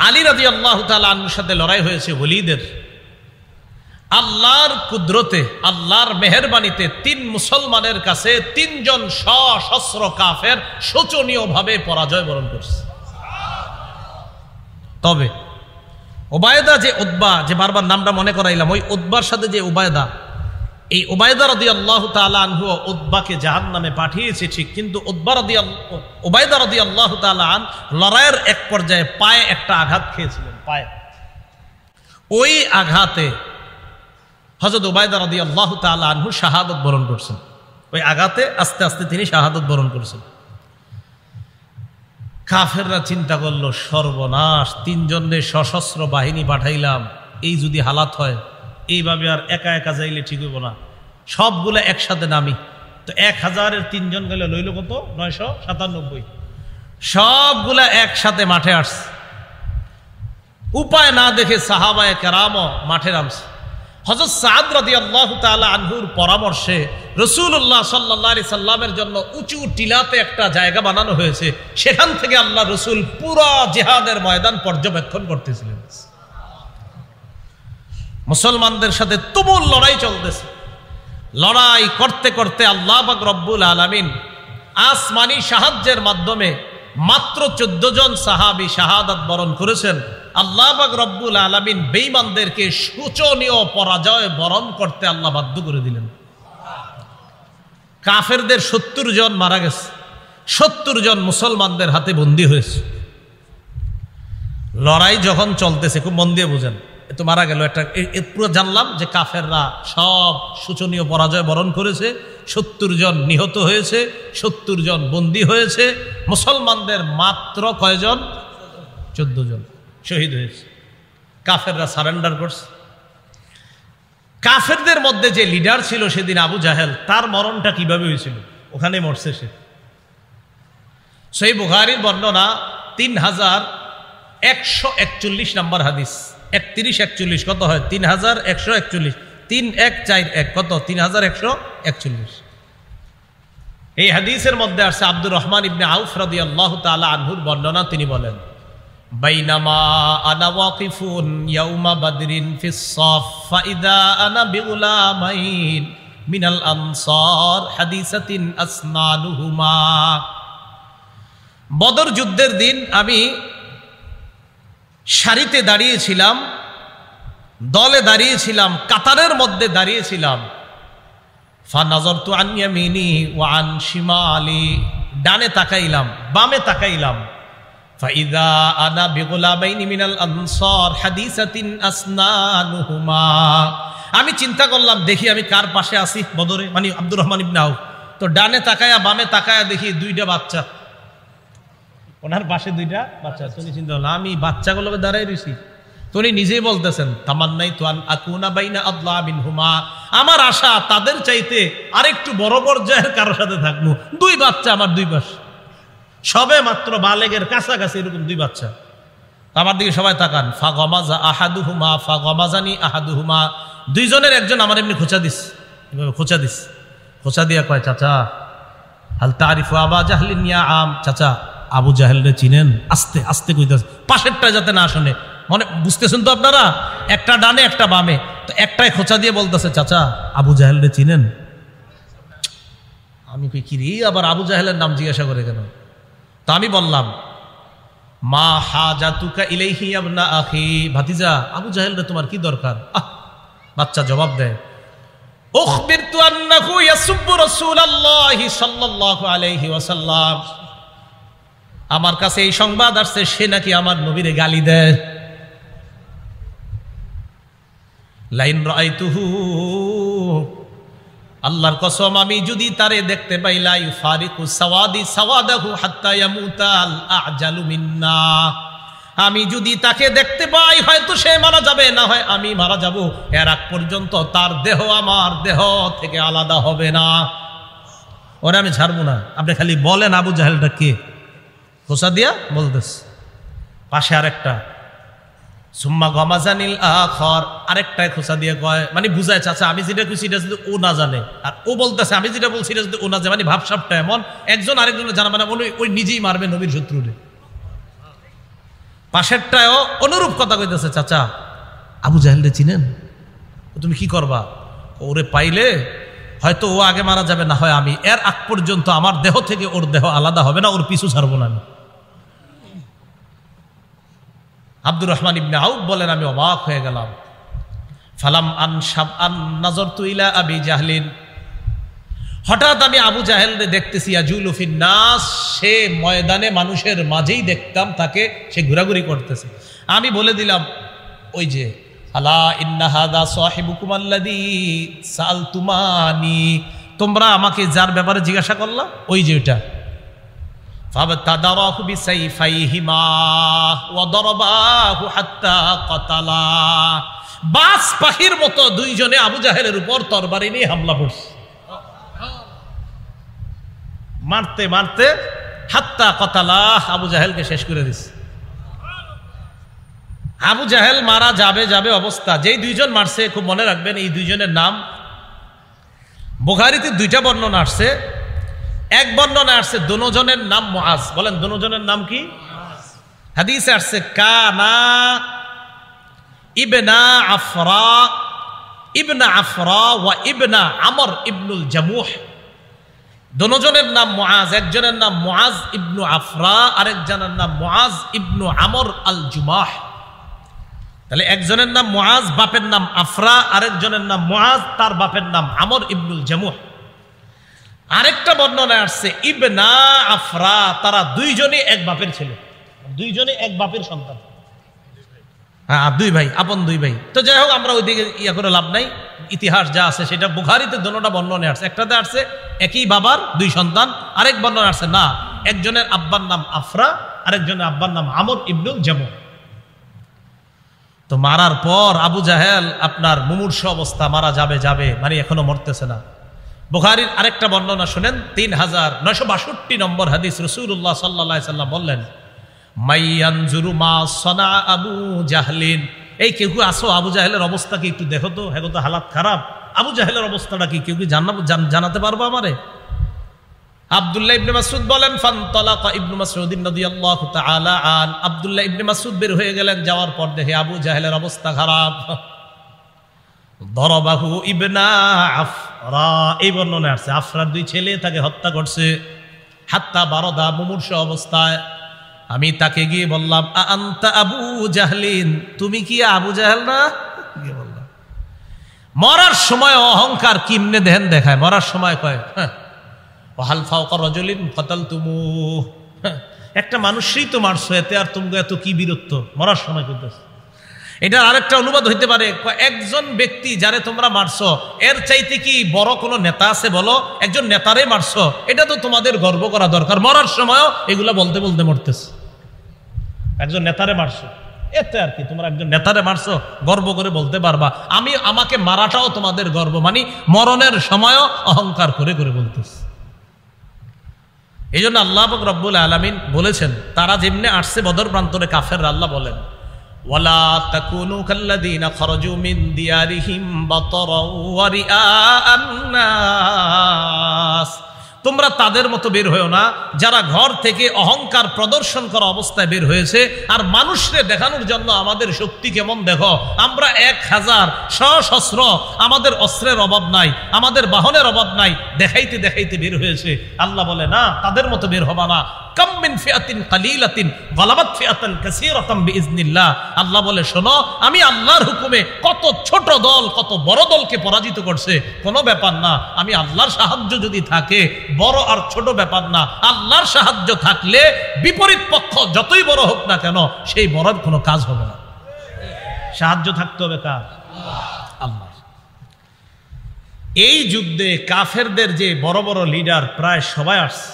আলী রাদিয়াল্লাহু তাআলা আনহুর সাথে লড়াই হয়েছে ওলীদের। আল্লাহর কুদরতে, আল্লাহর মেহেরবানিতে 3 মুসলমানের কাছে 3 জন সশস্ত্র কাফের শোচনীয়ভাবে পরাজয় বরণ করছে। তবে উবায়দা যে উতবা, যে বারবার নামটা মনে করাইলাম, ওই উতবার সাথে যে উবায়দা, এই উবায়দা রাদিয়াল্লাহু তাআলা আনহু উতবাকে জাহান্নামে পাঠিয়েছে ঠিক, কিন্তু উবায়দা রাদিয়াল্লাহু তাআলা আন লড়াইয়ের এক পর্যায়ে পায়ে একটা আঘাত খেয়েছিলেন, পায়ে। ওই আঘাতে হযরত উবায়দা রাদিয়াল্লাহু তাআলা আনহু শাহাদাত বরণ করছেন। ওই আঘাতে আস্তে আস্তে তিনি শাহাদাত বরণ করছেন। কাফেররা চিন্তা করলো, সর্বনাশ, 3 জনের সশস্ত্র বাহিনী পাঠাইলাম, এই যদি হালাত হয়, এইভাবে আর একা একা যাইলে ঠিক হইব না, সবগুলা একসাথে নামি। তো 1000-এর 3 জন গেলে লইল কত? 997। সবগুলা একসাথে মাঠে আসছে। উপায় না দেখে সাহাবায়ে কেরামও মাঠে নামছে। হযরত সাদ রাদিয়াল্লাহু তাআলা আনহুর পরামর্শে রাসূলুল্লাহ সাল্লাল্লাহু আলাইহি সাল্লামের জন্য উঁচু টিলাতে একটা জায়গা বানানো হয়েছে। সেখান থেকে আল্লাহ রাসূল পুরো জিহাদের ময়দান পর্যবেক্ষণ করতেছিলেন। মুসলমানদের সাথে তুমুল লড়াই চলতেছে। লড়াই করতে করতে আল্লাহ পাক রব্বুল আলামিন আসমানি সাহায্যের মাধ্যমে মাত্র 14 জন সাহাবী শাহাদাত বরণ করেছেন। আল্লাহ পাক রব্বুল আলামিন বেঈমানদেরকে শোচনীয় পরাজয় বরণ করতে আল্লাহ বাধ্য করে দিলেন। কাফেরদের 70 জন মারা গেছে, 70 জন মুসলমানদের হাতে বন্দী হয়েছে। লড়াই যখন চলতেছে, খুব মন দিয়ে বুঝেন, এত মারা গেল একটা, পুরো জানলাম যে কাফেররা সব শোচনীয় পরাজয় বরণ করেছে, 70 জন নিহত হয়েছে, 70 জন বন্দী হয়েছে। মুসলমানদের মাত্র কয়জন? 14 জন শহীদ হয়েছে। কাফেররা সারেন্ডার করছে। কাফেরদের মধ্যে যে লিডার ছিল সেদিন আবু জাহেল, তার মরণটা কিভাবে হয়েছিল? ওখানে মরছে সে। সহিহ বুখারীর বর্ণনা 3141 নম্বর হাদিস। 3141 কত হয়? 3141। 3141 কত? 3141। এই হাদিসের মধ্যে আছে আব্দুর রহমান ইবনে আউফ রাদিয়াল্লাহু তাআলা আনহুর বর্ণনা। তিনি বলেন, বাইনামা আনা ওয়াকিফুন ইয়াউমা বাদরিন ফিস সাফ ফাইদা আনা বিগুলামাইন মিনাল আনসার হাদিসাতিন আসনানুহুমা। বদর যুদ্ধের দিন আমি সারিতে দাঁড়িয়েছিলাম, দলে দাঁড়িয়েছিলাম, কাতারের মধ্যে দাঁড়িয়েছিলাম। ফানাযারতু আন ইয়ামিনি ওয়া আন শিমালি, ডানে তাকাইলাম, বামে তাকাইলাম। ফাইদা আনা বিগুলামাইনি মিনাল আনসার হাদিসাতিন আসনানুহুমা। আমি চিন্তা করলাম, দেখি আমি কার পাশে আছি বদরে, মানে আব্দুর রহমান ইবনে আউফ। তো ডানে তাকায়া বামে তাকায়া দেখি 2টা বাচ্চা, ওনার পাশে 2টা বাচ্চা। তুমি চিন্তা করলাম, আমি বাচ্চাগুলোকে দাঁড়াই রয়েছি। তিনি নিজেই বলতেছেন, তামান্নাইতু আন আকুনা বাইনা আদলা মিনহুমা, আমার আশা তাদের চাইতে আরেকটু বড় পর্যায়ের কারোর সাথে থাকবো। 2 বাচ্চা আমার 2 পাশ, সবে মাত্র বালেগের কাছাকাছি, এরকম 2 বাচ্চা। আমার দিকে সবাই তাকান। ফাগমাজা আহাদুহুমা ফাগমাজানি আহাদুহুমা, 2 জনের একজন আমার এমনি খোঁচা দিস, এভাবে খোঁচা দিস। খোঁচা দিয়া কয়, চাচা হাল তারিফু আবা জাহলিন ইয়া আম, চাচা আবু জাহেলরে চিনেন? আস্তে আস্তে কইতেছে, পাশেরটা যাতে না শোনে। মনে বুঝতেছেন তো আপনারা? একটা ডানে একটা বামে, তো একটাই খোঁচা দিয়ে বলতেছে, চাচা আবু জাহেলরে চিনেন? আমি কই, কি রে, আবার আবু জাহেলের নাম জিজ্ঞাসা করে কেন? তো আমি বললাম, মা হাজাতুকা ইলাইহি ইবনা আখি, ভাতিজা আবু জাহেলরে তোমার কি দরকার? বাচ্চা জবাব দেয়, উখবিরতু আন্নাহু ইয়াসুব্বু রাসূলুল্লাহি সাল্লাল্লাহু আলাইহি ওয়াসাল্লাম, আমার কাছে এই সংবাদ আসছে সে নাকি আমার নবীরে গালি দেয়। লাইন রাআইতুহু, আল্লাহর কসম আমি যদি তারে দেখতে পাই, লা ইউফারিকু সাওয়াদি সাওয়াদাহু হাত্তা ইয়ামুতাল আজালু মিন্না, আমি যদি তাকে দেখতে পাই হয়তো সে মারা যাবে, না হয় আমি মারা যাব, এর আগ পর্যন্ত তার দেহ আমার দেহ থেকে আলাদা হবে না। ওরা আমি ছাড়বো না। আপনি খালি বলেন আবু জাহেলটা কে? খোঁচা দিয়া বলতেছে। পাশে আরেকটা সুম্মা গমাজানিল আখর, আরেকটায় খোঁচা দিয়ে কয়, মানে বুঝায় চাচা আমি যেটা কইছি এটা যদি ও না জানে, আর ও বলতেছে আমি যেটা বলছি এটা যদি ও না জানে, মানে ভাবসাবটা এমন একজন আরেকজনের জানা, মানে ওই নিজেই মারবে নবীর শত্রুরে। পাশেরটায়ও অনুরূপ কথা কইতেছে, চাচা আবু জাহেলরে চিনেন, তুমি কি করবা? ওরে পাইলে হয়তো ও আগে মারা যাবে, না হয় আমি, এর আগ পর্যন্ত আমার দেহ থেকে ওর দেহ আলাদা হবে না, ওর পিছু ছাড়বো না আমি। আব্দুর রহমান ইবনে আউফ বলেন আমি অবাক হয়ে গেলাম। ফালাম আন নাজরতু ইলা আবি জাহলিন, হঠাৎ আমি আবু জাহেলরে দেখতেছি, ইয়াজুলু ফিন নাস, সে ময়দানে মানুষের মাঝেই দেখতাম তাকে, সে ঘোরাঘুরি করতেছে। আমি বলে দিলাম, ওই যে আলা ইন্না হাযা সাহিবুকুম আল্লাযী সালতুমানি, তোমরা আমাকে যার ব্যাপারে জিজ্ঞাসা করলা, ওই যে ওটা। ফাবতাদারাহু বিসাইফাইহিমা ওয়া দারাবাহু হাত্তা কাতালা, বাস পাখির মতো দুইজনে আবু জাহেলের উপর তরবারি নিয়ে হামলা করছে, মারতে মারতে হাত্তা কাতালা, আবু জাহেলকে শেষ করে দিছে। আবু জাহেল মারা যাবে যাবে অবস্থা, যেই দুইজন মারছে খুব মনে রাখবেন, এই দুইজনের নাম বুখারীতে দুইটা বর্ণনা আসছে। এক বর্ণনা আসছে দুজনের নাম মুআজ, বলেন দুজনের নাম কি? হাদিসে আসছে কানা ইবনা আফরা ওয়া ইবনা আমর ইবনুল জামুহ। দুজনের নাম মুআজ, একজনের নাম মুআজ ইবনু আফরা, আরেকজনের নাম মুআজ ইবনু আমর আল জুমাহ। তাহলে একজনের নাম মুআজ, বাপের নাম আফরা, আরেকজনের নাম মুআজ, তার বাপের নাম আমর ইবনুল জামুহ। আরেকটা বর্ণনা আসছে ইবনা আফরা, তারা দুইজনই এক বাপের ছেলে, দুইজনই এক বাপের সন্তান, হ্যাঁ দুই ভাই, আপন দুই ভাই। তো যাই হোক, আমরা ওইদিকে ইয়া করে লাভ নাই, ইতিহাস যা আছে সেটা বুখারীতে দুটোটা বর্ণনা আসছে। একটাতে আসছে একই বাবার দুই সন্তান, আরেক বর্ণনা আসছে না, একজনের আব্বার নাম আফরা, আরেকজনের আব্বার নাম আমর ইবনুল জামুহ। তো মারার পর আবু জাহেল আপনার মুমূর্ষ অবস্থা, মারা যাবে যাবে, মানে এখনো মরতেছে না। বুখারীর আরেকটা বর্ণনা শুনেন, 3962 নম্বর হাদিস, রাসূলুল্লাহ সাল্লাল্লাহু আলাইহি সাল্লাম বললেন, মাইয়ানজুরু মা সানা আবু জাহলিন, এই কেউ কেউ আসো আবু জাহেলের অবস্থা কি একটু দেখো তো, হ্যাঁ তো হালাত খারাপ, আবু জাহেলের অবস্থাটা কি কেউ কি জানাতে পারবো আমারে? আব্দুল্লাহ ইবনে মাসউদ বলেন, ফানতালাকা ইবনু মাসউদ রাদিয়াল্লাহু তাআলা আন, আব্দুল্লাহ ইবনে মাসউদ বের হয়ে গেলেন, যাওয়ার পর দেখে আবু জাহেলের অবস্থা খারাপ। দরবাহু ইবনা আফরা, এই বর্ণনা আছে আফরার দুই ছেলে তাকে হত্যা করছে। হাত্তা বারদা, মুমূর্ষ অবস্থায়। আমি তাকে গিয়ে বললাম, আনতা আবু জাহলিন, তুমি কি আবু জাহেল না? বললাম। মরার সময় অহংকার কিমনে দেহেন দেখায়, মরার সময় কয় হাল ফাওকা রাজুলিন কাতালতুমু, একটা মানুষই তো মারছো, এতে আর তুমি এত কি বীরত্ব, মরার সময় কইতেছ। এটার আরেকটা অনুবাদ হইতে পারে, একজন ব্যক্তি যারে তোমরা মারছো, এর চাইতে কি বড় কোনো নেতা আছে বলো? একজন নেতারে মারছো, এটা তো তোমাদের গর্ব করা দরকার, মরার সময়ও এগুলা বলতে বলতে মরতেছে। একজন নেতারে মারছো, এতে আর কি, তোমরা একজন নেতারে মারছো, গর্ব করে বলতে পারবা আমাকে মারাটাও তোমাদের গর্ব, মানে মরণের সময়ও অহংকার করে করে বলতেছে। এই জন্য আল্লাহ পাক রব্বুল আলামিন বলেছেন, তারা যেমনি আসছে বদর প্রান্তরে কাফেররা, আল্লাহ বলেন, ওয়ালা তাকুনু কাল্লাযীনা খারাজু মিন দিয়ারিহিম বাতারাও ওয়া রিআআন নাস, তোমরা তাদের মতো বের হয়েও না যারা ঘর থেকে অহংকার প্রদর্শন করা অবস্থায় বের হয়েছে, আর মানুষকে দেখানোর জন্য আমাদের শক্তি কেমন দেখো, আমরা 1000 সশস্ত্র, আমাদের অস্ত্রের অভাব নাই, আমাদের বাহনের অভাব নাই, দেখাইতে দেখাইতে বের হয়েছে। আল্লাহ বলে না, তাদের মতো বের হবা না। কাম মিন ফিআতিন কালিলাতিন গালাবাত ফিআতান কাসীরাতান বিইজনিল্লাহ, আল্লাহ বলে শোনো, আমি আল্লাহর হুকুমে কত ছোট দল কত বড় দলকে পরাজিত করছে, কোনো ব্যাপার না। আমি আল্লাহর সাহায্য যদি থাকে, বড় আর ছোট ব্যাপার না, আল্লাহর সাহায্য থাকলে বিপরীত পক্ষ যতই বড় হোক না কেন, সেই বড়র কোনো কাজ হবে না। সাহায্য থাকতে হবে কার? আল্লাহ। এই যুদ্ধে কাফেরদের যে বড় বড় লিডার প্রায় সবাই আসছে,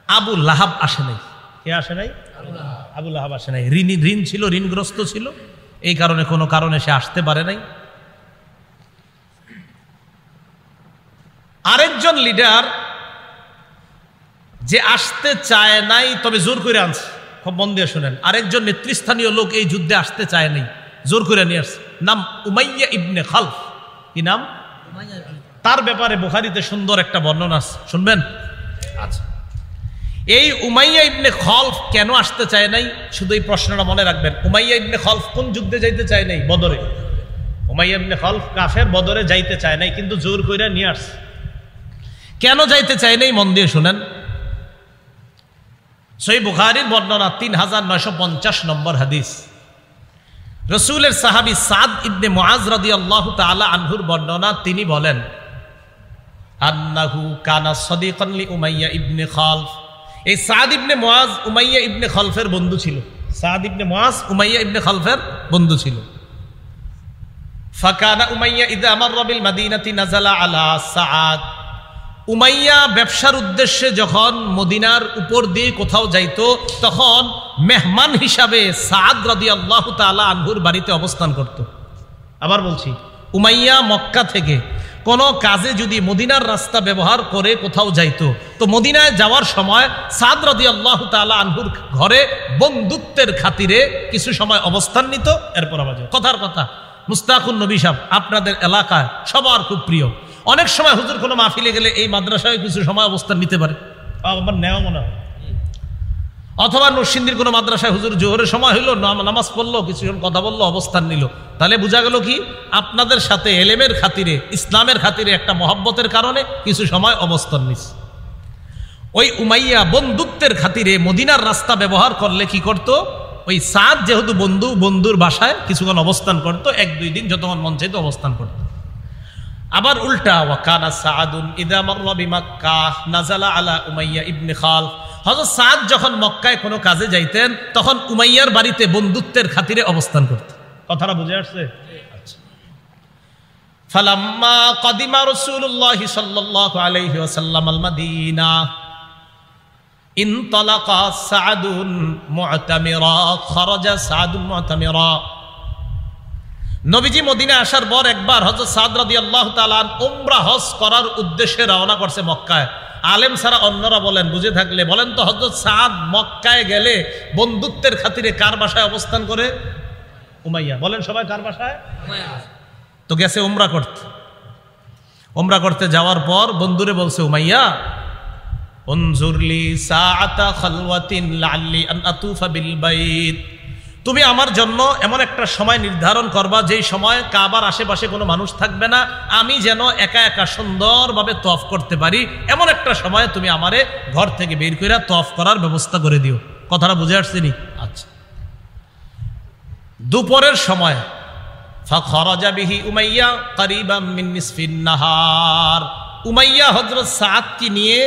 আবু লাহাব আসে নাই। কে আসে নাই? আবু লাহাব আসে নাই। ঋণ ছিল, ঋণগ্রস্ত ছিল, এই কারণে কোনো কারণে সে আসতে পারে নাই। আরেকজন লিডার যে আসতে চায় নাই, তবে জোর করে আনছে। খুব মন দিয়ে শুনেন, আরেকজন নেতৃস্থানীয় লোক এই যুদ্ধে আসতে চায় নাই, জোর করে নিয়ে আসছে। নাম উমাইয়া ইবনে খালফ। কি নাম? তার ব্যাপারে বুখারীতে সুন্দর একটা বর্ণনা আছে, শুনবেন? আচ্ছা, এই উমাইয়া ইবনে খালফ কেন আসতে চায় নাই, শুধু এই প্রশ্নটা মনে রাখবেন। উমাইয়া ইবনে খালফ কোন যুদ্ধে যাইতে চায় নাই? বদরে। উমাইয়া ইবনে খালফ কাফের, বদরে যাইতে চায় নাই, কিন্তু জোর কইরা নিয়ে আসছে। কেন যাইতে চায় নাই মন দিয়ে শুনেন। সহিহ বুখারীর বর্ণনা 3950 নম্বর হাদিস। রাসূলের সাহাবী সাদ ইবনে মুআজ রাদিয়াল্লাহু তাআলা আনহুর বর্ণনা, তিনি বলেন আন্নাহু কানা সাদিকান লি উমাইয়া ইবনে খালফ। এই সাদ ইবনে মুআজ উমাইয়া ইবনে খালফের বন্ধু ছিল। সাদ ইবনে মুআজ উমাইয়া ইবনে খালফের বন্ধু ছিল। ফাকানা উমাইয়া ইযা মাররা বিল মাদিনাতি নাযালা আলা সাদ। উমাইয়া ব্যবসার উদ্দেশ্যে যখন মদিনার উপর দিয়ে কোথাও যাইতো, তখন মেহমান হিসাবে সাদ রাদিয়াল্লাহু তাআলা আনহুর বাড়িতে অবস্থান করত। আবার বলছি, উমাইয়া মক্কা থেকে কোনো কাজে যদি মদিনার রাস্তা ব্যবহার করে কোথাও যাইতো, তো মদিনায় যাওয়ার সময় সাদ রাদিয়াল্লাহু তাআলা আনহুর ঘরে বন্ধুত্বের খাতিরে কিছু সময় অবস্থান নিত। এরপর আবার কথার কথা, মুস্তাকুন নবী সাহেব আপনাদের এলাকায় সবার খুব প্রিয়। অনেক সময় হুজুর কোনো মাহফিলে গেলে এই মাদ্রাসায় কিছু সময় অবস্থান নিতে পারে, আমার নেওয়া মনে হয়। অথবা নরসিংদীর কোনো মাদ্রাসায় হুজুর জোহরের সময় হইলো, নামাজ পড়লো, কিছুক্ষণ কথা বললো, অবস্থান নিল। তাহলে বোঝা গেল কি, আপনাদের সাথে এলেমের খাতিরে, ইসলামের খাতিরে একটা মহব্বতের কারণে কিছু সময় অবস্থান নিচ্ছে। ওই উমাইয়া বন্ধুত্বের খাতিরে মদিনার রাস্তা ব্যবহার করলে কি করত, ওই সাদ যেহেতু বন্ধুর বাসায় কিছুক্ষণ অবস্থান করত, 1-2 দিন যতক্ষণ মন চাইতো অবস্থান করত। আবার উল্টা, ওয়াকানা সাআদুন ইযা মাররা বিমাক্কাহ নাযালা আলা উমাইয়া ইবনে খালফ। হযরত সাদ যখন মক্কায় কোনো কাজে যাইতেন, তখন উমাইয়ার বাড়িতে বন্ধুত্বের খাতিরে অবস্থান করতেন। কথাটা বুঝে আসছে? আচ্ছা। ফালাম্মা কাদিমা রাসূলুল্লাহ সাল্লাল্লাহু আলাইহি ওয়াসাল্লাম আল মাদিনা ইনতালাকা সাআদুন মু'তামিরা, খারাজা সাআদুন মু'তামিরা। নবীজি মদিনা আসার পর একবার হযরত সাদ রাদিয়াল্লাহু তাআলা উমরা হজ করার উদ্দেশ্যে রওনা করছে মক্কায়। আলেম ছাড়া অন্যরা বলেন, বুঝে থাকলে বলেন তো, হযরত সাদ মক্কায় গেলে বন্ধুত্বের খাতিরে কার বাসায় অবস্থান করে? উমাইয়া। বলেন সবাই, কার বাসায়? তো গেছে উমরা করতে। উমরা করতে যাওয়ার পর বন্ধুরে বলছে, উমাইয়া উনজুরলি সাআতা খালওয়াতিন লাআল্লি আন আতুফা বিল বাইত। তুমি আমার জন্য এমন একটা সময় নির্ধারণ করবা, যেই সময় কাবার আশেপাশে কোনো মানুষ থাকবে না, আমি যেন একা একা সুন্দরভাবে তওয়াফ করতে পারি, এমন একটা সময় তুমি আমারে ঘর থেকে বের করে তওয়াফ করার ব্যবস্থা করে দিও। কথাটা বুঝে আসছে নি? আচ্ছা। দুপুরের সময় ফাখরাজা বিহি উমাইয়া করিবাম মিন নিসফিন নাহার। উমাইয়া হযরত সাদকে নিয়ে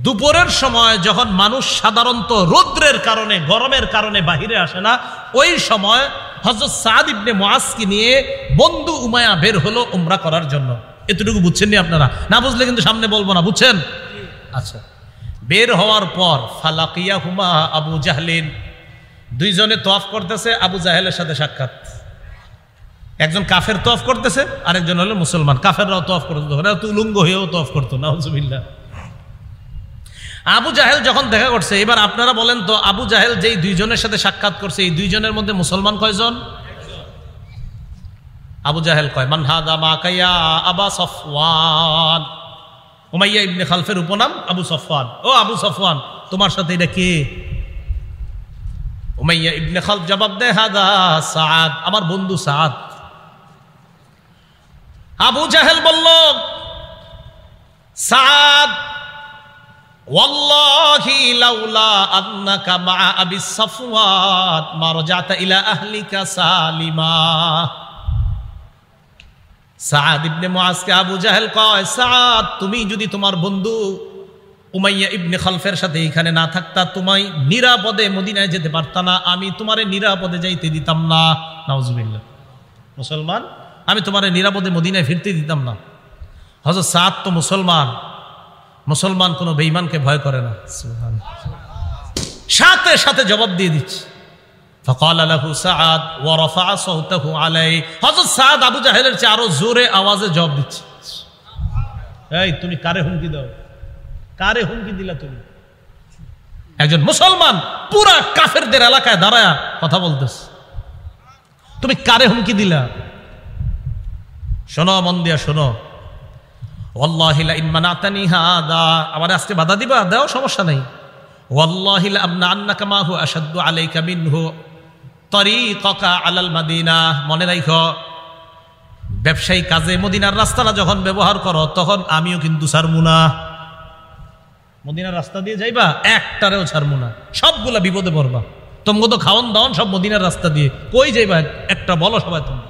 দুপুরের সময়, যখন মানুষ সাধারণত রৌদ্রের কারণে, গরমের কারণে বাহিরে আসে না, ওই সময় হযরত সাদ ইবনে মুআজকে নিয়ে বন্ধু উমাইয়া বের হলো উমরা করার জন্য। এতটুকু বুঝছেন নি আপনারা? না বুঝলে কিন্তু সামনে বলবো না, বুঝছেন? আচ্ছা। বের হওয়ার পর ফালাকিয়াহুমা আবু জাহলিন। দুইজনে তওয়াফ করতেছে, আবু জাহেলের সাথে সাক্ষাৎ। একজন কাফের তওয়াফ করতেছে, আরেকজন হলো মুসলমান। কাফেররাও তওয়াফ করতো, ওরা তো উলঙ্গ হয়েও তওয়াফ করতো। নাউজুবিল্লাহ। আবু জাহেল যখন দেখা করছে, এবার আপনারা বলেন তো, আবু জাহেল যেই দুইজনের সাথে সাক্ষাৎ করছে, এই দুইজনের মধ্যে মুসলমান কয়জন? আবু জাহেল কয়, মান হাদা মাকায়া আবা সফওয়ান। উমাইয়া ইবনে খালফের উপনাম আবু সফওয়ান। ও আবু সফওয়ান, তোমার সাথে এটা কে? উমাইয়া ইবনে খালফ জবাব দেয়, হাদা সাদ, আমার বন্ধু সাদ। আবু জাহেল বলল, সাদ ওয়াল্লাহি লাউলা আন্নাকা মা আবি সফওয়ান মা রাজাতা ইলা আহলিকা সালিমা। সাদ ইবনে মুআজকে আবু জাহেল কয়, সাদ, তুমি যদি তোমার বন্ধু উমাইয়া ইবনে খালফের সাথে এখানে না থাকতা, তুমি নিরাপদে মদিনায় যেতে পারতা না, আমি তোমারে নিরাপদে যাইতে দিতাম না। নাউজুবিল্লাহ। মুসলমান, আমি তোমারে নিরাপদে মদিনায় ফিরতে দিতাম না। হযরত সাদ তো মুসলমান, মুসলমান কোনো বেঈমানকে ভয় করে না। সাথে সাথে জবাব দিয়ে দিচ্ছে। فقال له سعد ورفع صوته عليه। হযরত সাদ আবু জাহেলের চেয়ে আরো জোরে আওয়াজে জবাব দিচ্ছে, এই তুমি কারে হুমকি দাও? কারে হুমকি দিলা তুমি? একজন মুসলমান পুরা কাফেরদের এলাকায় দাঁড়ায় কথা বলতেছে। তুমি কারে হুমকি দিলা? শোনো, মন দিয়া শোনো। ওয়াল্লাহি লা ইন মানাতানি হাদা, আমার আজকে বাধা দিবা, দাও, সমস্যা নাই। ওয়াল্লাহি লা আমনা আন্নাকা মা হু আশাদ্দু আলাইকা মিনহু তরিকাকা আলাল মাদিনা। মনে রাখো, ব্যবসায়ী কাজে মদিনার রাস্তাটা যখন ব্যবহার করো তখন আমিও কিন্তু ছাড়মু না। মদিনার রাস্তা দিয়ে যাইবা, একটারেও ছাড়মু না, সবগুলা বিপদে পড়বা। তোমগো তো খাওয়ান দাওয়ান সব মদিনার রাস্তা দিয়ে, কই যাইবা একটা বলো সবাই তুমি।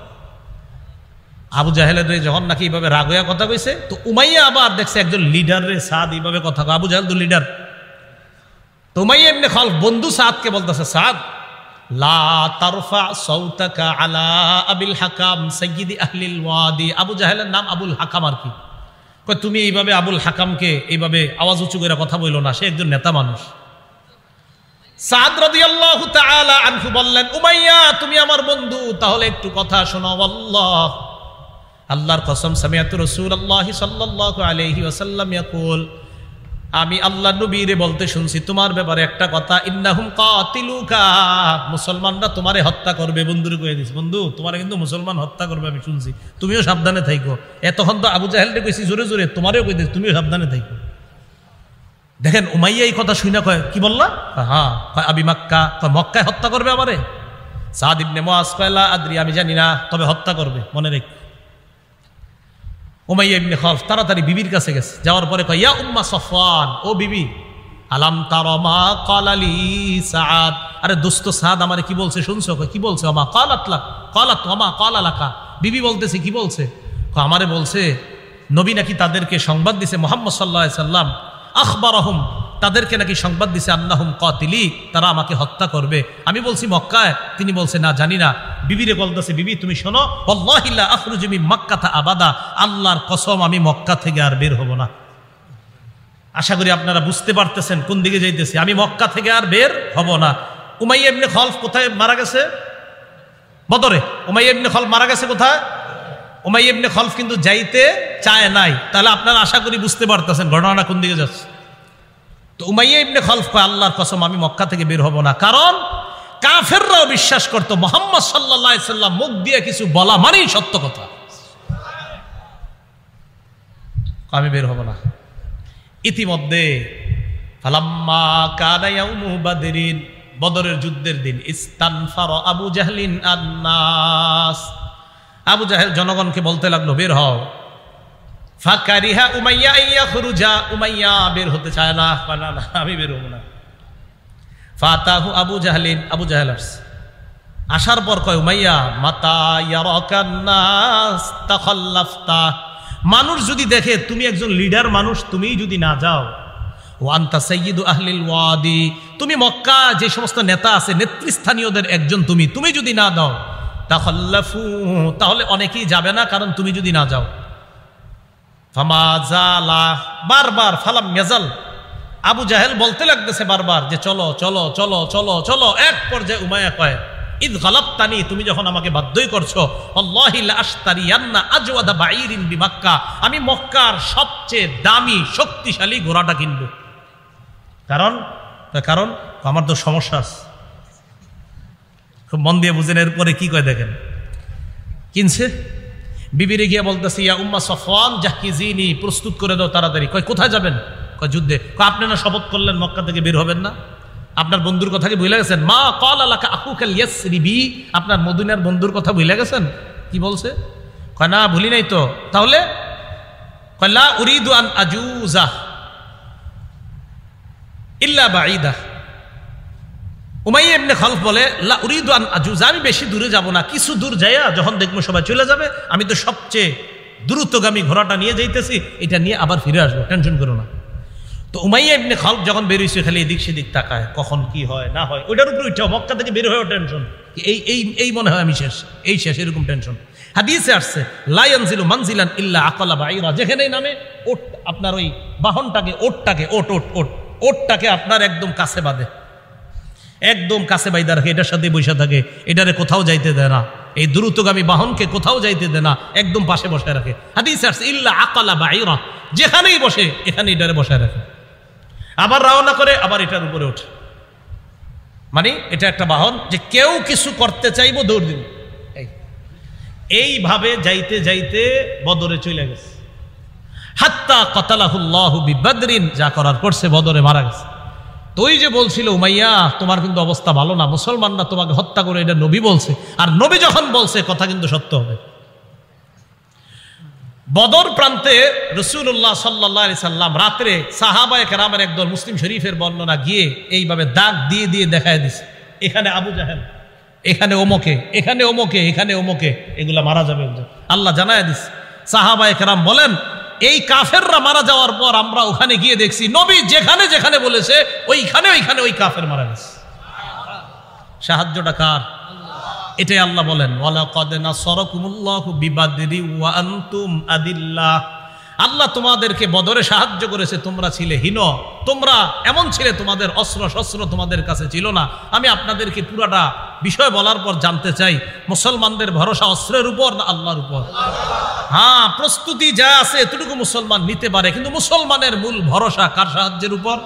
আবু জাহেলের যখন নাকি এইভাবে রাগ হইয়া কথা কইছে, তো উমাইয়া আবার দেখছে একজন লিডার রে সাদ এইভাবে কথা কয়। আবু জাহেল তো লিডার। তো উমাইয়া ইবনে খালফ বন্ধু সাদকে বলতেছে, সাদ লা তারফা সাউতাকা আলা আবিল হাকাম সাইয়্যিদি আহলিল ওয়াদি। আবু জাহেলের নাম আবুল হাকাম আর কি। কয় তুমি এইভাবে আবুল হাকামকে এইভাবে আওয়াজ উঁচু করে কথা বইলো না, সে একজন নেতা মানুষ। সাদ রাদিয়াল্লাহু তাআলা আনহু বললেন, উমাইয়া তুমি আমার বন্ধু, তাহলে একটু কথা শোনো। আল্লাহ, আল্লাহর কসম, সামিআতু রাসূলুল্লাহি সাল্লাল্লাহু আলাইহি ওয়াসাল্লাম ইয়াকুল, আমি আল্লাহ নবীরে বলতে শুনছি তোমার ব্যাপারে একটা কথা, ইন্নাহুম কাতিলুকা, মুসলমানরা তোমারে হত্যা করবে। বন্ধুরে কয়ে দিস, বন্ধু তোমারে কিন্তু মুসলমান হত্যা করবে, আমি শুনছি, তুমিও সাবধানে থাইকো। এতক্ষণ তো আবু জাহেলকে কইছি জোরে জোরে, তোমারেও কই দিস, তুমিও সাবধানে থাইকো। দেখেন উমাইয়া এই কথা শুনে কয়, কি বললা? হ্যাঁ, আবি মাক্কা, মক্কায় হত্যা করবে আমারে। সাদ ইবনে মুআজ কয়, লা আদরি, আমি জানি না, তবে হত্যা করবে, মনে রেখ। উমাইয়া ইবনে খালফ তাড়াতাড়ি বিবির কাছে গেছে, যাওয়ার পরে কয়, ইয়া উম্মা সফওয়ান, ও বিবি, আলাম তারা মা ক্বালা লি সাদ, আরে দোস্ত সাদ আমারে কি বলছে শুনছো? কি বলছে? ওমা ক্বালাত লাক, ক্বালাত ওমা ক্বালা লাকা, বিবি বলতেছে কি বলছে? আমারে বলছে নবী নাকি তাদেরকে সংবাদ দিছে, মুহাম্মদ সাল্লাল্লাহু আলাইহি সাল্লাম আখবারহুম, তাদেরকে নাকি সংবাদ দিছে, আন্নাহুম কাতিলি, তারা আমাকে হত্যা করবে। আমি বলছি মক্কায়, তিনি বলছে না জানি না। বিবিরে বলতেছে, বিবি তুমি শোনো, ওয়াল্লাহি লা আখরুজু মিন মাক্কাতা আবাদা, আল্লাহর কসম আমি মক্কা থেকে আর বের হব না। আশা করি আপনারা বুঝতে পারতেছেন কোন দিকে যাইতেছি, আমি মক্কা থেকে আর বের হব না। উমাইয়া ইবনে খালফ কোথায় মারা গেছে? বদরে। উমাইয়া ইবনে খালফ মারা গেছে কোথায়? উমাইয়া ইবনে খালফ কিন্তু যাইতে চায় নাই। তাহলে আপনারা আশা করি বুঝতে পারতেছেন ঘটনাটা কোন দিকে যাচ্ছে। তো উমাইয়া ইবনে খালফ কয়, আল্লাহর কসম আমি মক্কা থেকে বের হব না। কারণ কাফেররাও বিশ্বাস করতো মুহাম্মদ সাল্লাল্লাহু আলাইহি সাল্লাম মুখ দিয়ে কিছু বলা মানেই সত্য কথা। আমি বের হব না। ইতিমধ্যে ফালাম্মা কানা ইয়াউমু বাদরিন, বদরের যুদ্ধের দিন, ইস্তানফার আবু জাহলিন আন্নাস, আবু জাহেল জনগণকে বলতে লাগলো বের হও। ফাকারিহা উমাইয়া ইয়াখরুজা, উমাইয়া বের হতে চায় না, না না আমি বের হব না। ফাতাহু আবু জাহলিন, আবু জাহেল আসছে, আসার পর কয়, উমাইয়া মাতা ইয়ারাকান নাস তাখাল্লাফতা, মানুষ যদি দেখে তুমি একজন লিডার মানুষ, তুমি যদি না যাও, ওয়া আনতা সাইয়্যিদু আহলিল ওয়াদি, তুমি মক্কা যে সমস্ত নেতা আছে নেতৃস্থানীয়দের একজন, তুমি যদি না দাও, তাখাল্লাফু, তাহলে অনেকেই যাবে না, কারণ তুমি যদি না যাও। ফামাজালা, বারবার, ফালাম ইয়াজাল, আবু জাহেল বলতে লাগতেছে বারবার যে চলো চলো চলো চলো চলো। এক পর্যায়ে উমাইয়া কয়, ইদ গালাবতানি, তুমি যখন আমাকে বাধ্যই করছো, আল্লাহি লা আশতারিয়ান্না আজওয়াদা বাঈরিন বিমাক্কা, আমি মক্কার সবচেয়ে দামি শক্তিশালী ঘোড়াটা কিনবো। কারণ আমার তো সমস্যা আছে। খুব মন দিয়ে বুঝেন। এরপরে কি কয় দেখেন, কিনছে। বিবিরে গিয়ে বলতেছে, ইয়া উম্মা সফওয়ান জাহিজিনি, প্রস্তুত করে দাও তাড়াতাড়ি। কয় কোথায় যাবেন? কয় যুদ্ধে। কয় আপনি না শপথ করলেন মক্কা থেকে বের হবেন না, আপনার বন্ধুর কথা কি ভুলে গেছেন? মা ক্বালা লাকা আখুকাল ইয়াসরিবি, আপনার মদিনার বন্ধুর কথা ভুলে গেছেন? কি বলছে? কয় না ভুলি নাই তো। তাহলে কয় লা উরিদু আন আজুজা ইল্লা বাঈদা। উমাইয়া ইবনে খালফ বলে, লা উরিদু আন আজুজা, আমি বেশি দূরে যাব না, কিছু দূর যাইয়া যখন দেখবো সবাই চলে যাবে, আমি তো সবচেয়ে দ্রুতগামী ঘোড়াটা নিয়ে যাইতেছি, এটা নিয়ে আবার ফিরে আসবো, টেনশন করো না। তো উমাইয়া ইবনে খালফ যখন বেরিয়েছে খালি এদিক সেদিক তাকায়, কখন কি হয় না হয় ওইটার উপরে উঠে, মক্কা থেকে বের হয়েও টেনশন, এই মনে হয় আমি শেষ, এরকম টেনশন। হাদিসে আসছে, লা ইয়ানজিলু মানজিলান ইল্লা আকালা বাঈরা, যেখানেই নামে ওট, আপনার ওই বাহনটাকে ওটটাকে আপনার একদম কাছে বাঁধে, একদম কাছে বাইদা রাখে, এটার সাথে বসে থাকে, এটারে কোথাও যাইতে দেয় না, এই দ্রুতগামী বাহনকে কোথাও যাইতে দেয় না, একদম পাশে বসে রাখে। হাদিসে আসছে, ইল্লা আকালা বাঈরা, যেখানেই বসে এখানে এটারে বসায় রাখে, আবার রওনা করে আবার এটার উপরে ওঠে। মানে এটা একটা বাহন যে কেউ কিছু করতে চাইবো দৌড় দিব, এই এইভাবে যাইতে যাইতে বদরে চলে গেছে। হাত্তা কাতালাহুল্লাহু বিবদরিন, যা করার করছে বদরে মারা গেছে। তো ওই যে বলছিল উমাইয়া তোমার কিন্তু অবস্থা ভালো না, মুসলমানরা তোমাকে হত্যা করে, এটা নবী বলছে, আর নবী যখন বলছে কথা কিন্তু সত্য হবে। বদর প্রান্তে রাসূলুল্লাহ সাল্লাল্লাহু আলাইহি সাল্লাম রাত্রে সাহাবায়ে কেরামের একদল, মুসলিম শরীফের বর্ণনা, গিয়ে এইভাবে দাগ দিয়ে দিয়ে দেখায় দিছে, এখানে আবু জাহেল, এখানে ওমকে, এখানে ওমকে, এখানে ওমকে, এগুলা মারা যাবে। আল্লাহ জানায় দিছে। সাহাবায়ে কেরাম বলেন এই কাফেররা মারা যাওয়ার পর আমরা ওখানে গিয়ে দেখছি নবী যেখানে যেখানে বলেছে ওইখানে ওইখানে ওই কাফের মারা গেছে। সাহায্যটা কার? এটাই আল্লাহ বলেন, ওয়ালাকাদ নাসারাকুমুল্লাহু বিবাদরি ওয়া আনতুম আদিল্লাহ। আল্লাহ তোমাদেরকে বদরে সাহায্য করেছে, তোমরা ছিলে হীন, তোমরা এমন ছিলে, তোমাদের অস্ত্র শস্ত্র তোমাদের কাছে ছিল না। আমি আপনাদেরকে পুরাটা বিষয় বলার পর জানতে চাই, মুসলমানদের ভরসা অস্ত্রের উপর না আল্লাহর উপর? হ্যাঁ, প্রস্তুতি যা আছে এতটুকু মুসলমান নিতে পারে, কিন্তু মুসলমানের মূল ভরসা কার সাহায্যের উপর?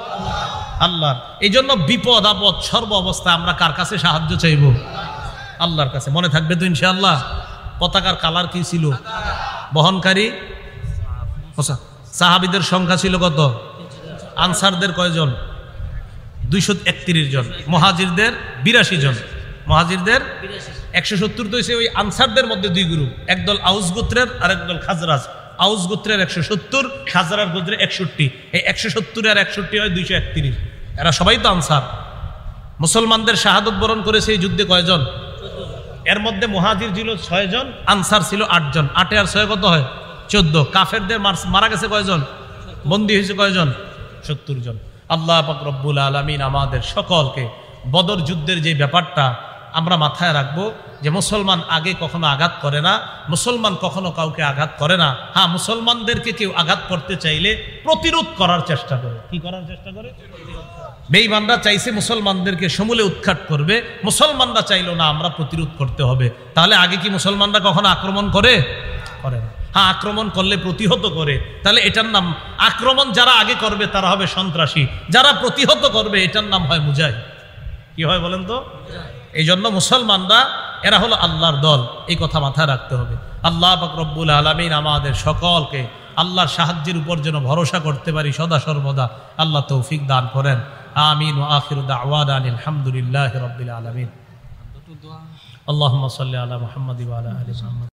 আল্লাহর। এই জন্য বিপদ আপদ সর্ব অবস্থায় আমরা কার কাছে সাহায্য চাইব? আল্লাহর কাছে। মনে থাকবে তো ইনশাআল্লাহ? পতাকার কালার কি ছিল? বহনকারী সাহাবীদের সংখ্যা ছিল কত? আনসারদের কয়জন? 231 জন। মুহাজিরদের 82 জন। মুহাজিরদের 170। তো ওই আনসারদের মধ্যে দুই গ্রুপ, একদল আউস গোত্রের আর একদল খাজরাজ। আউস গোত্রের 170, খাজরার গোত্রের 61। এই 170 আর 61 হয় 231। এরা সবাই তো আনসার। মুসলমানদের শাহাদত বরণ করেছে এই যুদ্ধে কয়জন? এর মধ্যে মুহাজির ছিল 6 জন, আনসার ছিল 8 জন। 8 আর 6 কত হয়? 14। কাফেরদের মারা গেছে কয়জন? বন্দী হয়েছে কয়জন? 70 জন। আল্লাহ পাক রব্বুল আলামিন আমাদের সকলকে বদর যুদ্ধের যে ব্যাপারটা আমরা মাথায় রাখবো, যে মুসলমান আগে কখনো আঘাত করে না, মুসলমান কখনো কাউকে আঘাত করে না। হ্যাঁ, মুসলমানদেরকে কেউ আঘাত করতে চাইলে প্রতিরোধ করার চেষ্টা করে। কি করার চেষ্টা করে? বেঈমানরা চাইছে মুসলমানদেরকে সমূলে উৎখাত করবে, মুসলমানরা চাইলো না আমরা প্রতিরোধ করতে হবে। তাহলে আগে কি মুসলমানরা কখনো আক্রমণ করে? করে না। হ্যাঁ, আক্রমণ করলে প্রতিহত করে। তাহলে এটার নাম আক্রমণ যারা আগে করবে তারা হবে সন্ত্রাসী, যারা প্রতিহত করবে এটার নাম হয় মুজাহিদ। কি হয় বলেন তো? এই জন্য মুসলমানরা এরা হলো আল্লাহর দল, এই কথা মাথায় রাখতে হবে। আল্লাহ পাক রব্বুল আলামিন আমাদের সকলকে আল্লাহর সাহায্যের উপর যেন ভরসা করতে পারি সদা সর্বদা, আল্লাহ তৌফিক দান করেন। আমিন। ওয়া আখিরু দাওয়ানা আলহামদুলিল্লাহি রাব্বিল আলামিন। আল্লাহুম্মা সাল্লি আলা মুহাম্মাদি ওয়া আলা আলি মুহাম্মাদ।